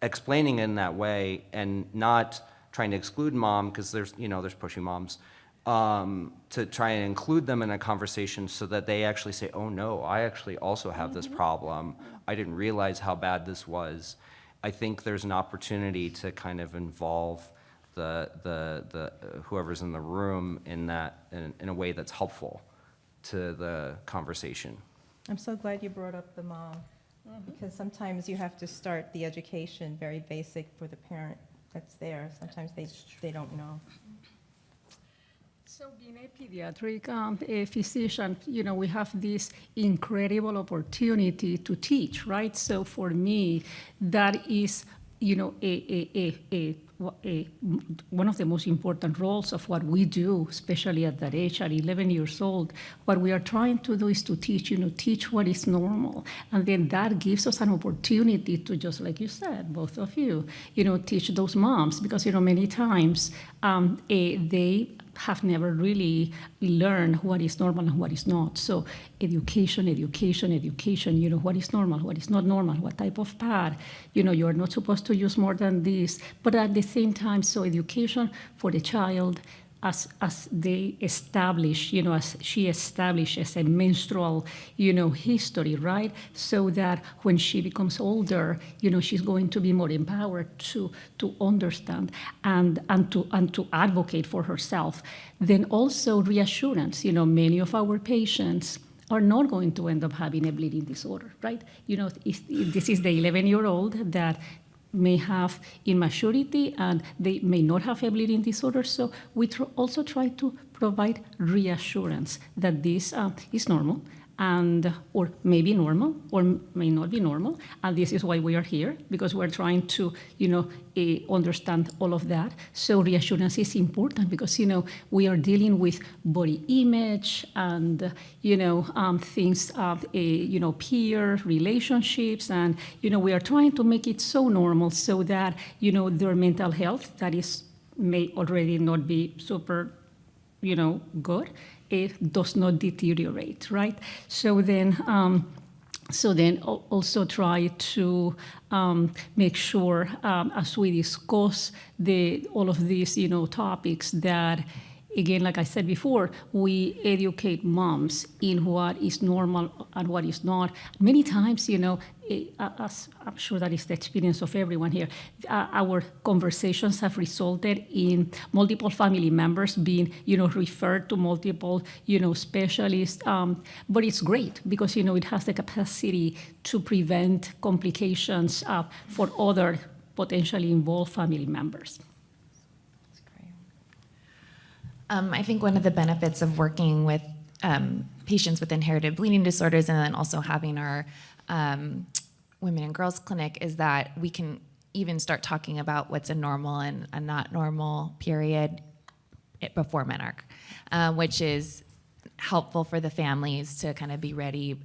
explaining in that way and not trying to exclude mom, because there's pushy moms, to try and include them in a conversation so that they actually say, oh no, I actually also have this problem. I didn't realize how bad this was. I think there's an opportunity to kind of involve the whoever's in the room in that in a way that's helpful to the conversation. I'm so glad you brought up the mom, because sometimes you have to start the education very basic for the parent that's there. Sometimes they don't know. So being a pediatric a physician, we have this incredible opportunity to teach, right? So for me, that is, one of the most important roles of what we do, especially at that age, at 11 years old. What we are trying to do is to teach, teach what is normal. And then that gives us an opportunity to, just like you said, both of you, teach those moms, because, many times they have never really learned what is normal and what is not. So education, what is normal, what is not normal, what type of pad, you are not supposed to use more than this. But at the same time, so education for the child as they establish, as she establishes a menstrual, history, right? So that when she becomes older, she's going to be more empowered to understand and to advocate for herself. Then also reassurance, many of our patients are not going to end up having a bleeding disorder, right? If this is the 11-year-old that may have immaturity and they may not have a bleeding disorder. So we also try to provide reassurance that this is normal, and or maybe normal or may not be normal, and this is why we are here, because we're trying to understand all of that. So reassurance is important because we are dealing with body image and things, peer relationships, and we are trying to make it so normal so that their mental health that may already not be super good, it does not deteriorate, right? So then also try to make sure, as we discuss all of these topics, that again, like I said before, we educate moms in what is normal and what is not. Many times, as I'm sure that is the experience of everyone here, our conversations have resulted in multiple family members being, referred to multiple, specialists. But it's great because, it has the capacity to prevent complications for other potentially involved family members. I think one of the benefits of working with patients with inherited bleeding disorders and then also having our women and girls clinic is that we can even start talking about what's a normal and a not normal period before menarche, which is helpful for the families to kind of be ready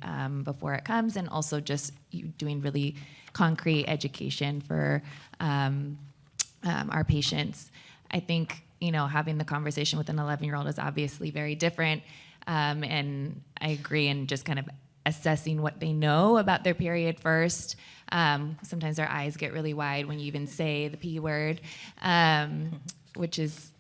before it comes, and also just doing really concrete education for our patients. I think having the conversation with an 11-year-old is obviously very different. And I agree in just kind of assessing what they know about their period first. Sometimes their eyes get really wide when you even say the P word, which is,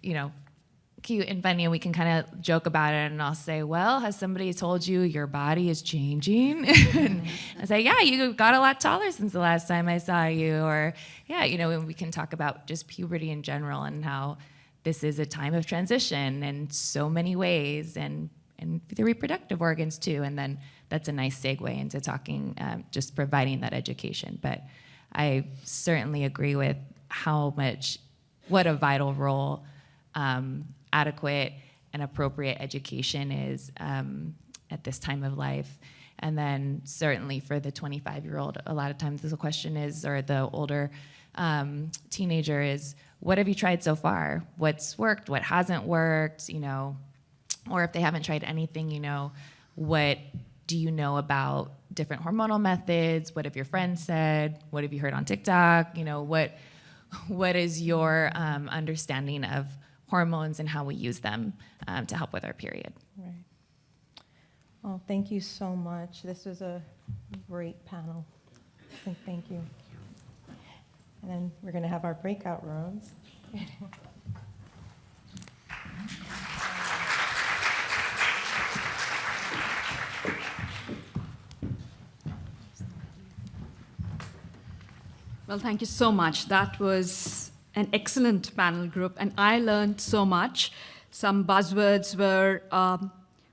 cute and funny. And we can kind of joke about it, and I'll say, well, has somebody told you your body is changing? And I say, yeah, you got a lot taller since the last time I saw you. Or, yeah, and we can talk about just puberty in general and how this is a time of transition in so many ways, and the reproductive organs too. And then that's a nice segue into talking, just providing that education. But I certainly agree with what a vital role adequate and appropriate education is at this time of life. And then certainly for the 25-year-old, a lot of times the question is, or the older teenager is, what have you tried so far? What's worked? What hasn't worked? Or if they haven't tried anything, what do you know about different hormonal methods? What have your friends said? What have you heard on TikTok? What is your understanding of hormones and how we use them to help with our period? Right. Well, thank you so much. This was a great panel. So thank you. And then we're going to have our breakout rooms. Well, thank you so much. That was an excellent panel group, and I learned so much. Some buzzwords were,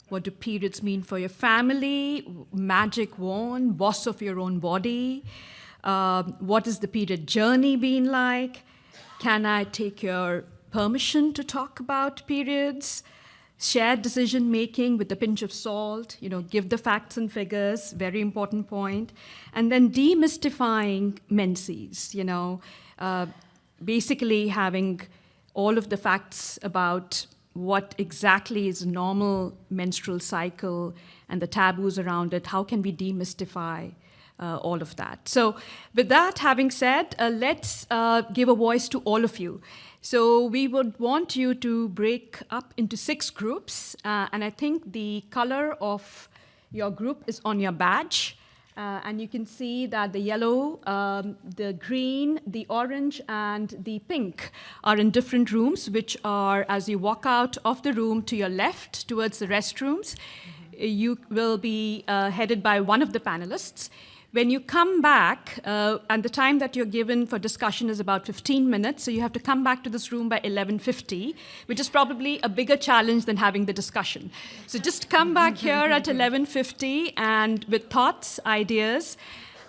what do periods mean for your family? Magic wand, boss of your own body. What is the period journey been like? Can I take your permission to talk about periods? Shared decision making with a pinch of salt, give the facts and figures, very important point. And then demystifying menses, basically having all of the facts about what exactly is a normal menstrual cycle and the taboos around it. How can we demystify all of that? So with that having said, let's give a voice to all of you. So we would want you to break up into 6 groups, and I think the color of your group is on your badge, and you can see that the yellow, the green, the orange, and the pink are in different rooms, which are, as you walk out of the room to your left towards the restrooms, you will be headed by one of the panelists. When you come back, and the time that you're given for discussion is about 15 minutes, so you have to come back to this room by 11:50, which is probably a bigger challenge than having the discussion. So just come back here at 11:50 and with thoughts, ideas,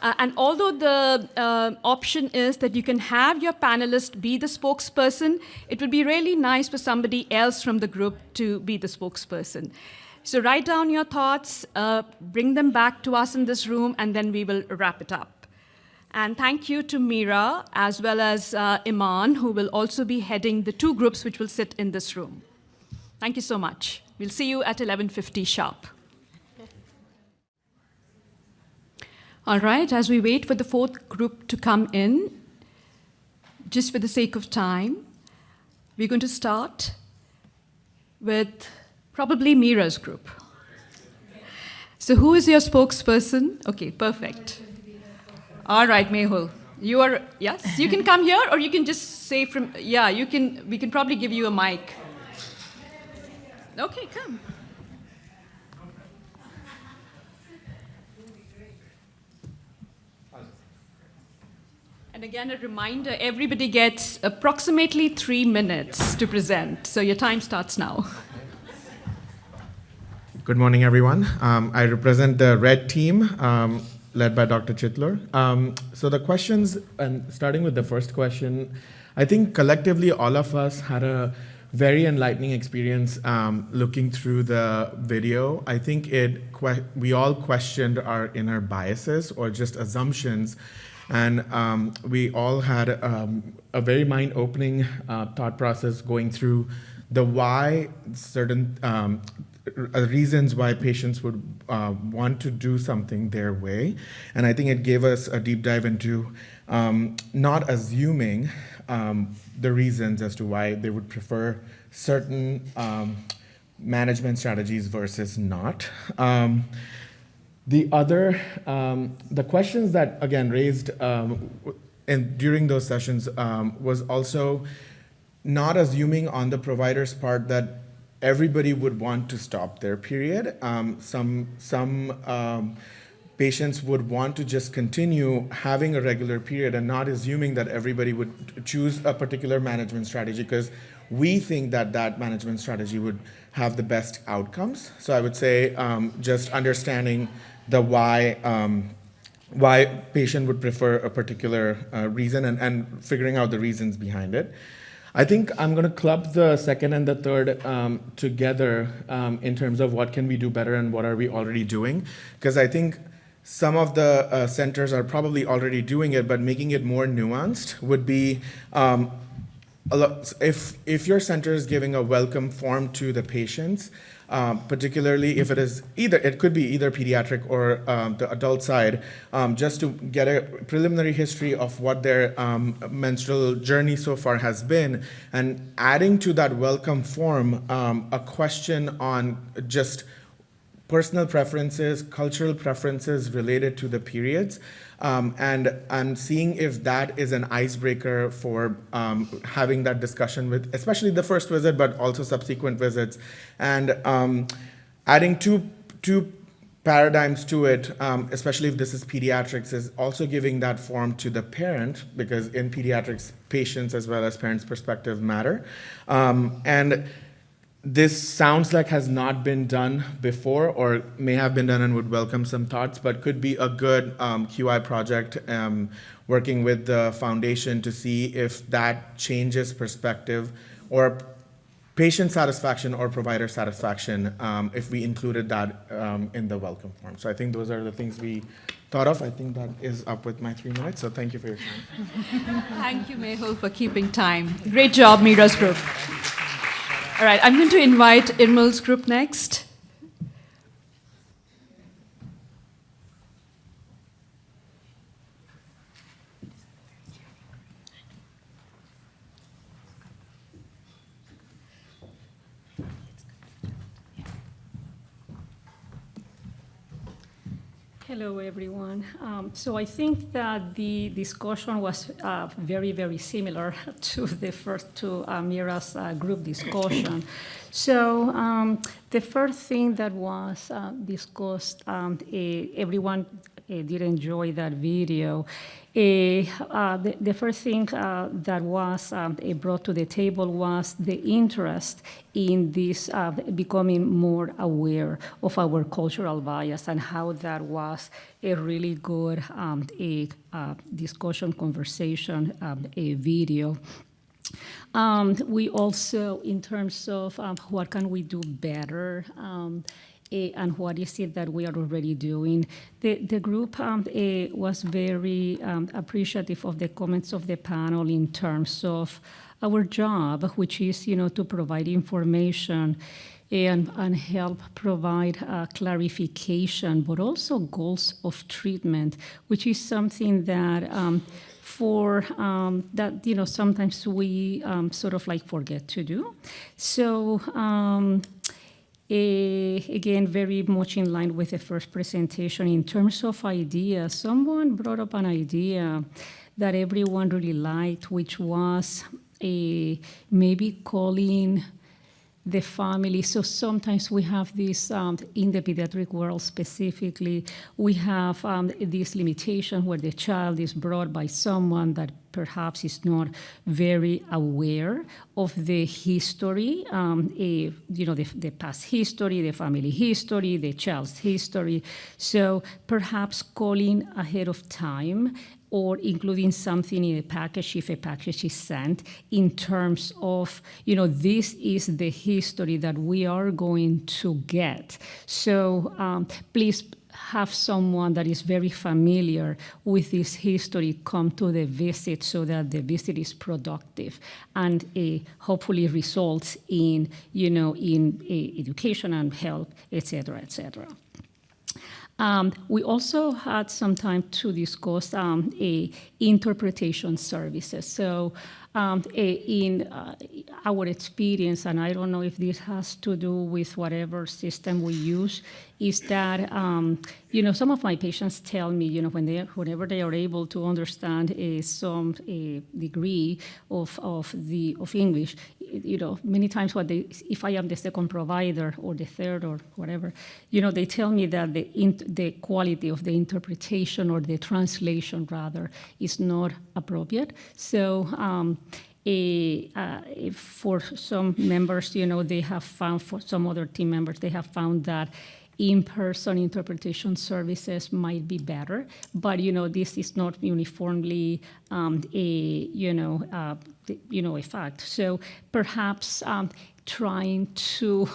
And although the option is that you can have your panelist be the spokesperson, it would be really nice for somebody else from the group to be the spokesperson. So write down your thoughts, bring them back to us in this room, and then we will wrap it up. And thank you to Mira, as well as Iman, who will also be heading the 2 groups which will sit in this room. Thank you so much. We'll see you at 11:50 sharp. All right, as we wait for the 4th group to come in, just for the sake of time, we're going to start with probably Mira's group. So who is your spokesperson? Okay, perfect. All right, Mehul. You are, yes, you can come here, or you can just say from, yeah, you can, we can probably give you a mic. Okay, come. And again, a reminder, everybody gets approximately 3 minutes to present. So your time starts now. Good morning, everyone. I represent the red team, led by Dr. Chitler. So the questions, and starting with the first question, I think collectively all of us had a very enlightening experience looking through the video. I think we all questioned our inner biases or just assumptions, and we all had a very mind-opening thought process going through the why certain reasons why patients would want to do something their way. And I think it gave us a deep dive into not assuming the reasons as to why they would prefer certain management strategies versus not. The questions that, again, raised during those sessions was also not assuming on the provider's part that everybody would want to stop their period. Some patients would want to just continue having a regular period and not assuming that everybody would choose a particular management strategy because we think that that management strategy would have the best outcomes. So I would say just understanding the why patient would prefer a particular reason and figuring out the reasons behind it. I think I'm going to club the second and the third together in terms of what can we do better and what are we already doing, because I think some of the centers are probably already doing it, but making it more nuanced would be if your center is giving a welcome form to the patients, particularly if it could be either pediatric or the adult side, just to get a preliminary history of what their menstrual journey so far has been, and adding to that welcome form a question on just personal preferences, cultural preferences related to the periods, and seeing if that is an icebreaker for having that discussion with, especially the first visit, but also subsequent visits, and adding two paradigms to it, especially if this is pediatrics, is also giving that form to the parent, because in pediatrics, patients as well as parents' perspective matter. And this sounds like has not been done before, or may have been done and would welcome some thoughts, but could be a good QI project working with the foundation to see if that changes perspective or patient satisfaction or provider satisfaction if we included that in the welcome form. So I think those are the things we thought of. I think that is up with my 3 minutes, so thank you for your time. Thank you, Mehul, for keeping time. Great job, Mira's group. All right, I'm going to invite Irmel's group next. Hello, everyone. So I think that the discussion was very, very similar to the first two Mira's group discussion. So the first thing that was discussed, everyone did enjoy that video. The first thing that was brought to the table was the interest in this becoming more aware of our cultural bias and how that was a really good discussion, conversation, a video. We also, in terms of what can we do better, and what is it that we are already doing, the group was very appreciative of the comments of the panel in terms of our job, which is, to provide information and help provide clarification, but also goals of treatment, which is something that that sometimes we sort of like forget to do. So again, very much in line with the first presentation in terms of ideas. Someone brought up an idea that everyone really liked, which was maybe calling the family. So sometimes we have this, in the pediatric world specifically, we have this limitation where the child is brought by someone that perhaps is not very aware of the history, the past history, the family history, the child's history. So perhaps calling ahead of time or including something in a package if a package is sent in terms of, this is the history that we are going to get. So please have someone that is very familiar with this history come to the visit so that the visit is productive and hopefully results in, in education and help, et cetera, et cetera. We also had some time to discuss interpretation services. So in our experience, and I don't know if this has to do with whatever system we use, is that, some of my patients tell me, whenever they are able to understand some degree of English, many times if I am the second provider or the third or whatever, they tell me that the quality of the interpretation or the translation rather is not appropriate. So for some members, they have found, for some other team members, they have found that in-person interpretation services might be better, but this is not uniformly a fact. So perhaps trying to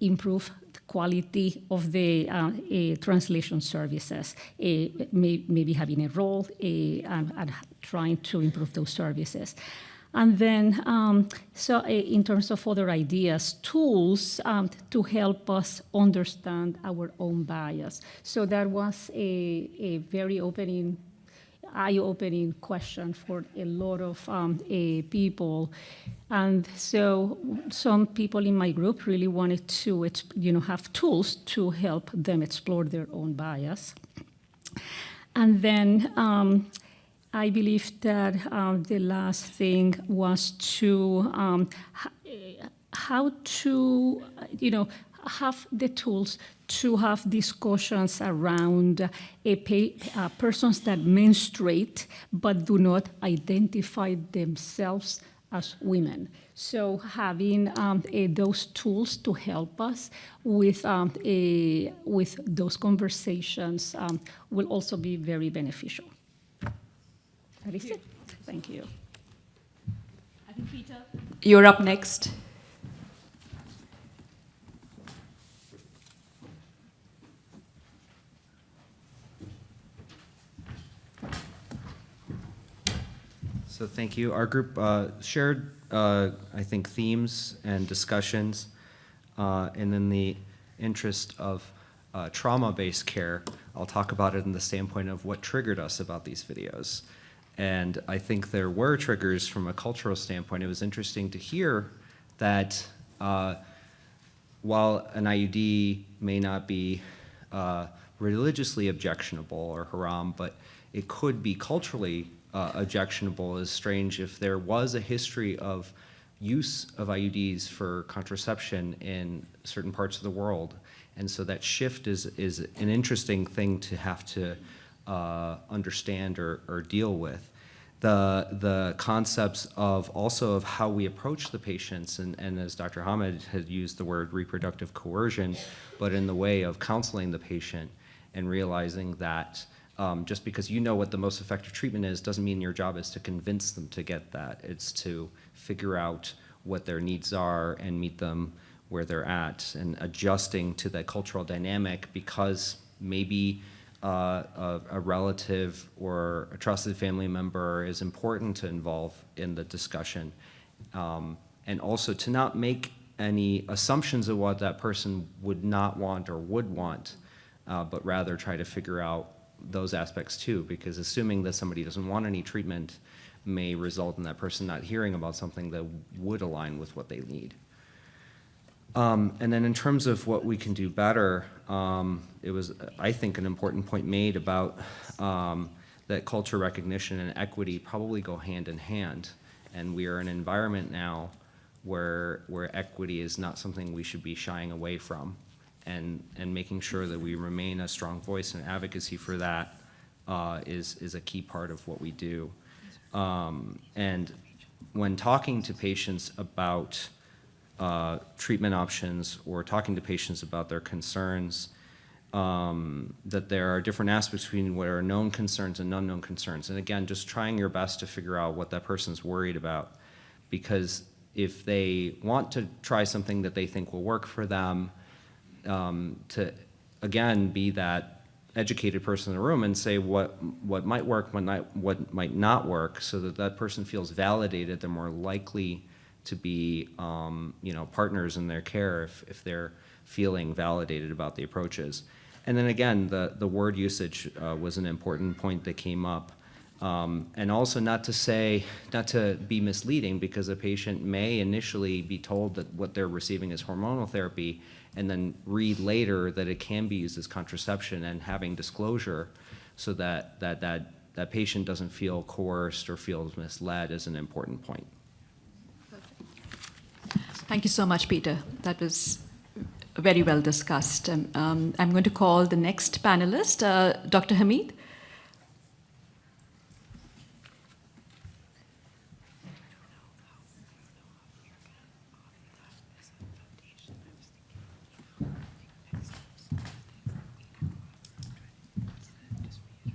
improve the quality of the translation services, maybe having a role and trying to improve those services. And then, so in terms of other ideas, tools to help us understand our own bias. So that was a very eye-opening question for a lot of people. And so some people in my group really wanted to, have tools to help them explore their own bias. And then, I believe that the last thing was to how to, have the tools to have discussions around persons that menstruate but do not identify themselves as women. So having those tools to help us with those conversations will also be very beneficial. That is it. Thank you. I think, Peter, you're up next. So thank you. Our group shared, I think, themes and discussions, and in the interest of trauma-based care, I'll talk about it in the standpoint of what triggered us about these videos. And I think there were triggers from a cultural standpoint. It was interesting to hear that while an IUD may not be religiously objectionable or haram, but it could be culturally objectionable. Is strange if there was a history of use of IUDs for contraception in certain parts of the world. And so that shift is an interesting thing to have to understand or deal with. The concepts of also of how we approach the patients, and as Dr. Haamid had used the word reproductive coercion, but in the way of counseling the patient and realizing that just because you know what the most effective treatment is doesn't mean your job is to convince them to get that. It's to figure out what their needs are and meet them where they're at, and adjusting to that cultural dynamic because maybe a relative or a trusted family member is important to involve in the discussion. And also to not make any assumptions of what that person would not want or would want, but rather try to figure out those aspects too, because assuming that somebody doesn't want any treatment may result in that person not hearing about something that would align with what they need. And then in terms of what we can do better, it was, I think, an important point made about that culture recognition and equity probably go hand in hand. And we are in an environment now where equity is not something we should be shying away from. And making sure that we remain a strong voice and advocacy for that is a key part of what we do. And when talking to patients about treatment options or talking to patients about their concerns, that there are different aspects between what are known concerns and unknown concerns. And again, just trying your best to figure out what that person's worried about. Because if they want to try something that they think will work for them, to again be that educated person in the room and say what might work, what might not work, so that that person feels validated, they're more likely to be partners in their care if they're feeling validated about the approaches. And then again, the word usage was an important point that came up. And also not to be misleading, because a patient may initially be told that what they're receiving is hormonal therapy and then read later that it can be used as contraception, and having disclosure so that patient doesn't feel coerced or feels misled is an important point. Thank you so much, Peter. That was very well discussed. I'm going to call the next panelist, Dr. Haamid.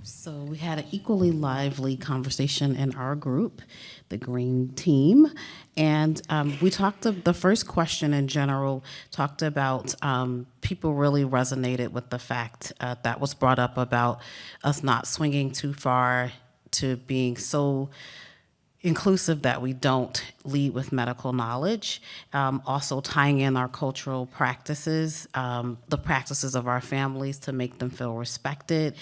So we had an equally lively conversation in our group, the Green Team, and we talked. The first question in general talked about people really resonated with the fact that was brought up about us not swinging too far to being so inclusive that we don't lead with medical knowledge. Also tying in our cultural practices, the practices of our families to make them feel respected.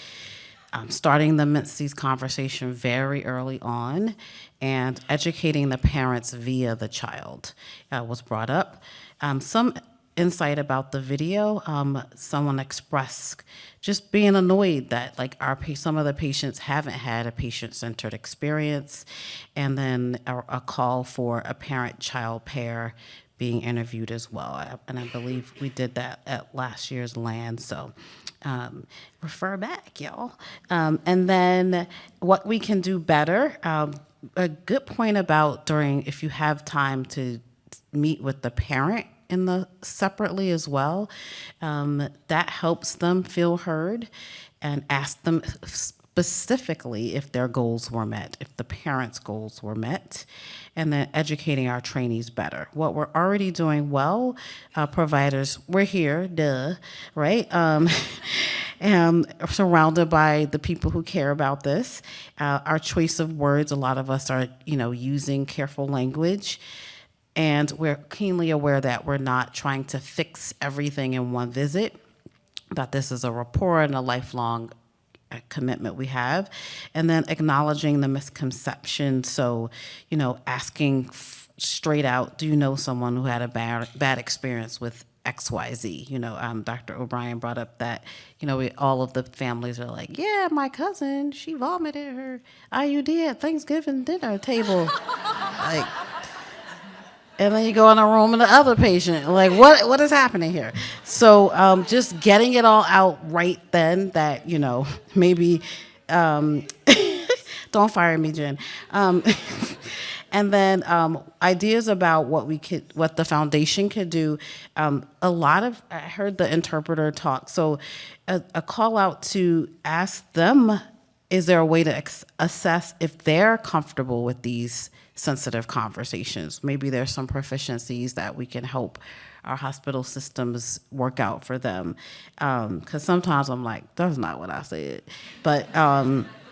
Starting the menses conversation very early on, and educating the parents via the child was brought up. Some insight about the video, someone expressed just being annoyed that some of the patients haven't had a patient-centered experience, and then a call for a parent-child pair being interviewed as well. And I believe we did that at last year's LAN, so refer back, y'all. And then what we can do better, a good point about if you have time to meet with the parent separately as well, that helps them feel heard, and ask them specifically if their goals were met, if the parents' goals were met, and then educating our trainees better. What we're already doing well, providers, we're here, duh, right? Surrounded by the people who care about this. Our choice of words, a lot of us are, using careful language, and we're keenly aware that we're not trying to fix everything in one visit, that this is a rapport and a lifelong commitment we have, and then acknowledging the misconception. So, asking straight out, do you know someone who had a bad experience with XYZ? Dr. O'Brien brought up that, all of the families are like, yeah, my cousin, she vomited her IUD at Thanksgiving dinner table. and then you go in a room and the other patient. Like, what is happening here? So just getting it all out right then that, maybe, don't fire me, Jen. And then ideas about what the foundation could do. I heard the interpreter talk, so a call out to ask them, is there a way to assess if they're comfortable with these sensitive conversations? Maybe there's some proficiencies that we can help our hospital systems work out for them. Because sometimes I'm like, that's not what I said. But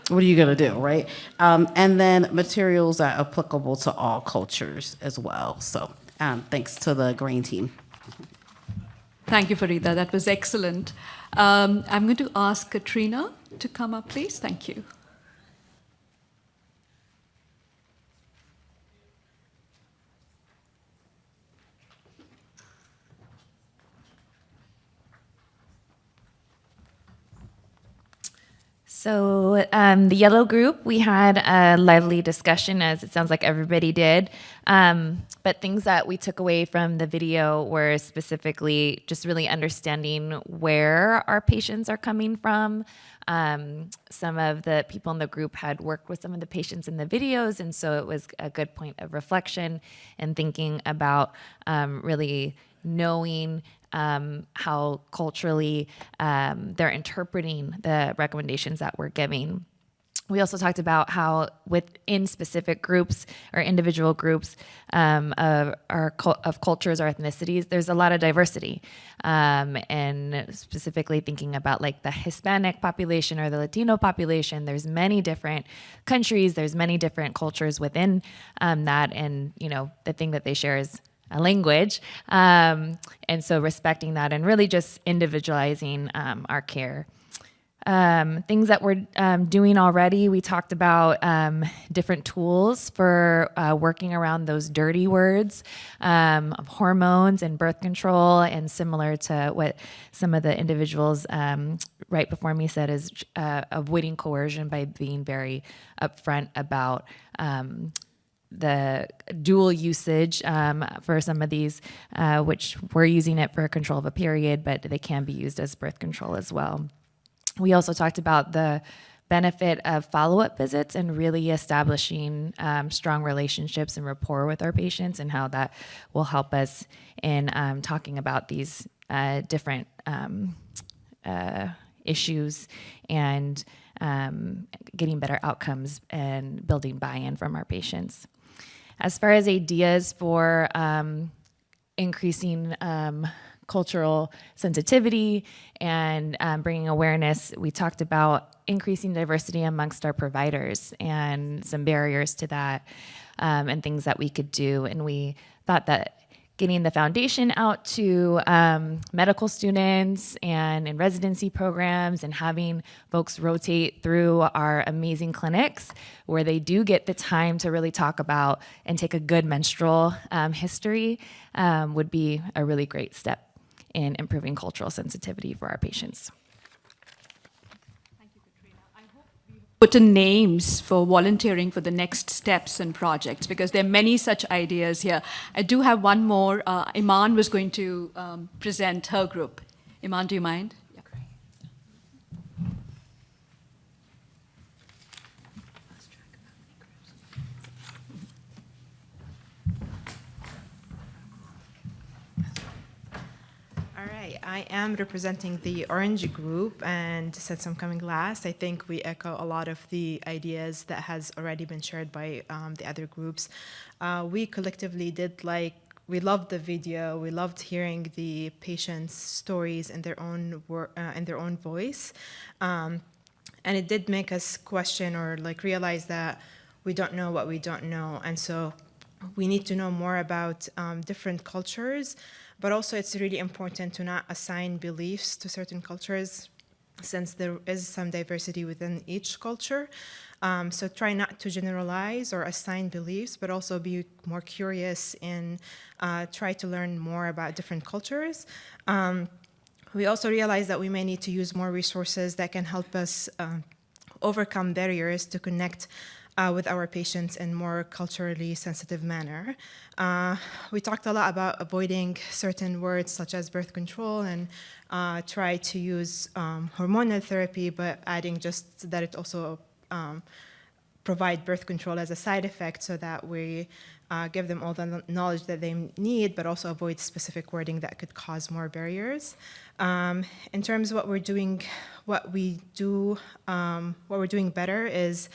what are you going to do, right? And then materials that are applicable to all cultures as well. So thanks to the green team. Thank you, Fareeda. That was excellent. I'm going to ask Katrina to come up, please. Thank you. So the yellow group, we had a lively discussion, as it sounds like everybody did. But things that we took away from the video were specifically just really understanding where our patients are coming from. Some of the people in the group had worked with some of the patients in the videos, and so it was a good point of reflection and thinking about really knowing how culturally they're interpreting the recommendations that we're giving. We also talked about how within specific groups or individual groups of cultures or ethnicities, there's a lot of diversity. And specifically thinking about like the Hispanic population or the Latino population, there's many different countries, there's many different cultures within that. And, the thing that they share is a language. And so respecting that and really just individualizing our care. Things that we're doing already, we talked about different tools for working around those dirty words of hormones and birth control, and similar to what some of the individuals right before me said is avoiding coercion by being very upfront about the dual usage for some of these, which we're using it for control of a period, but they can be used as birth control as well. We also talked about the benefit of follow-up visits and really establishing strong relationships and rapport with our patients, and how that will help us in talking about these different issues and getting better outcomes and building buy-in from our patients. As far as ideas for increasing cultural sensitivity and bringing awareness, we talked about increasing diversity amongst our providers and some barriers to that, and things that we could do. And we thought that getting the foundation out to medical students and in residency programs, and having folks rotate through our amazing clinics where they do get the time to really talk about and take a good menstrual history would be a really great step in improving cultural sensitivity for our patients. Put in names for volunteering for the next steps and projects, because there are many such ideas here. I do have one more. Iman was going to present her group. Iman, do you mind? Yeah. All right, I am representing the Orange group, and since I'm coming last, I think we echo a lot of the ideas that has already been shared by the other groups. We collectively we loved the video. We loved hearing the patients' stories in their own voice, and it did make us question or realize that we don't know what we don't know, and so we need to know more about different cultures. But also it's really important to not assign beliefs to certain cultures, since there is some diversity within each culture. So try not to generalize or assign beliefs, but also be more curious and try to learn more about different cultures. We also realize that we may need to use more resources that can help us overcome barriers to connect with our patients in more culturally sensitive manner. We talked a lot about avoiding certain words such as birth control and try to use hormonal therapy, but adding just that it also provide birth control as a side effect so that we give them all the knowledge that they need, but also avoid specific wording that could cause more barriers. In terms of what we're doing better is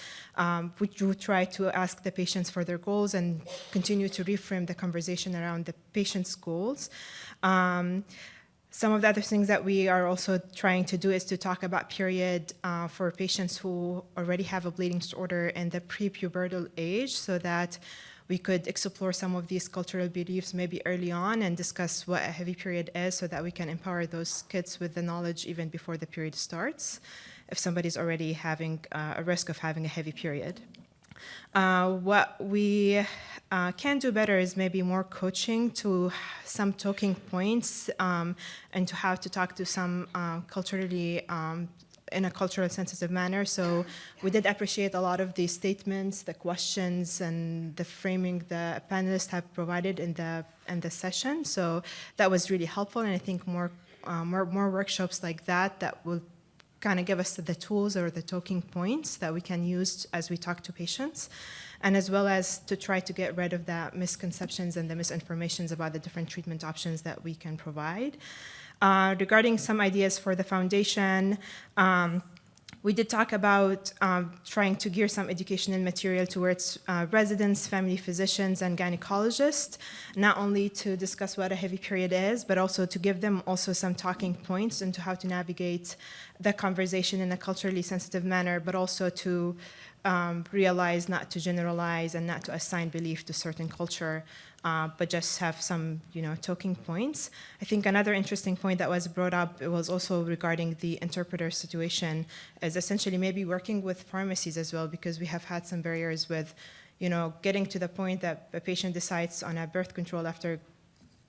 we do try to ask the patients for their goals and continue to reframe the conversation around the patient's goals. Some of the other things that we are also trying to do is to talk about period for patients who already have a bleeding disorder in the prepubertal age so that we could explore some of these cultural beliefs maybe early on and discuss what a heavy period is so that we can empower those kids with the knowledge even before the period starts, if somebody's already having a risk of having a heavy period. What we can do better is maybe more coaching to some talking points and to how to talk to some culturally in a culturally sensitive manner. So we did appreciate a lot of the statements, the questions, and the framing the panelists have provided in the session. So that was really helpful, and I think more workshops like that will kind of give us the tools or the talking points that we can use as we talk to patients, and as well as to try to get rid of the misconceptions and the misinformations about the different treatment options that we can provide. Regarding some ideas for the foundation, we did talk about trying to gear some educational material towards residents, family physicians, and gynecologists, not only to discuss what a heavy period is, but also to give them also some talking points into how to navigate the conversation in a culturally sensitive manner, but also to realize not to generalize and not to assign belief to certain culture, but just have some, talking points. I think another interesting point that was brought up, it was also regarding the interpreter situation, is essentially maybe working with pharmacies as well, because we have had some barriers with, getting to the point that a patient decides on a birth control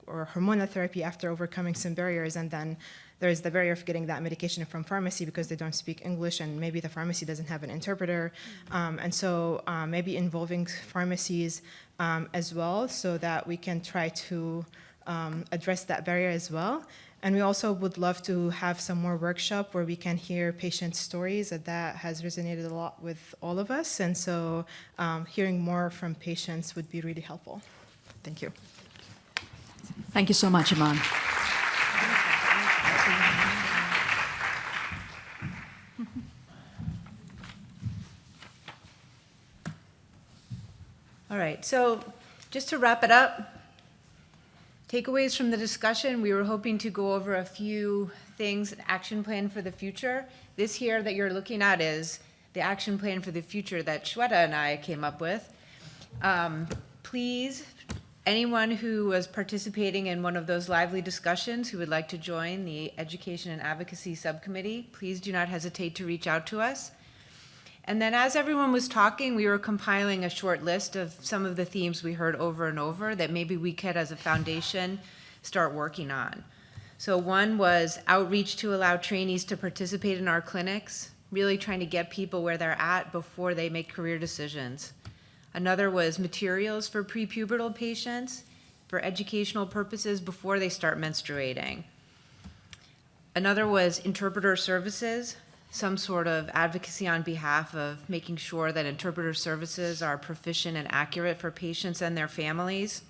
or hormonal therapy after overcoming some barriers, and then there's the barrier of getting that medication from pharmacy because they don't speak English and maybe the pharmacy doesn't have an interpreter. And so maybe involving pharmacies as well so that we can try to address that barrier as well. And we also would love to have some more workshop where we can hear patient stories. That has resonated a lot with all of us. And so hearing more from patients would be really helpful. Thank you. Thank you so much, Iman. All right, so just to wrap it up, takeaways from the discussion, we were hoping to go over a few things, an action plan for the future. This here that you're looking at is the action plan for the future that Sweta and I came up with. Please, anyone who was participating in one of those lively discussions who would like to join the Education and Advocacy Subcommittee, please do not hesitate to reach out to us. And then as everyone was talking, we were compiling a short list of some of the themes we heard over and over that maybe we could, as a foundation, start working on. So one was outreach to allow trainees to participate in our clinics, really trying to get people where they're at before they make career decisions. Another was materials for prepubertal patients for educational purposes before they start menstruating. Another was interpreter services, some sort of advocacy on behalf of making sure that interpreter services are proficient and accurate for patients and their families.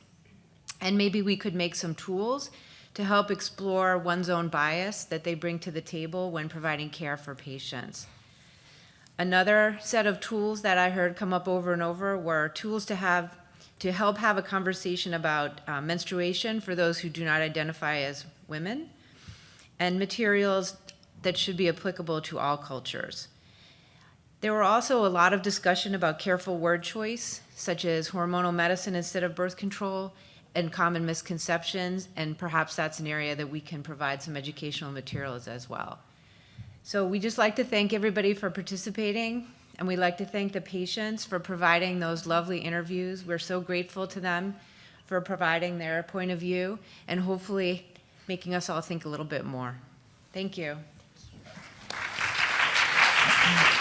And maybe we could make some tools to help explore one's own bias that they bring to the table when providing care for patients. Another set of tools that I heard come up over and over were tools to help have a conversation about menstruation for those who do not identify as women, and materials that should be applicable to all cultures. There were also a lot of discussion about careful word choice, such as hormonal medicine instead of birth control, and common misconceptions, and perhaps that's an area that we can provide some educational materials as well. So we just like to thank everybody for participating, and we'd like to thank the patients for providing those lovely interviews. We're so grateful to them for providing their point of view and hopefully making us all think a little bit more. Thank you. Thank you.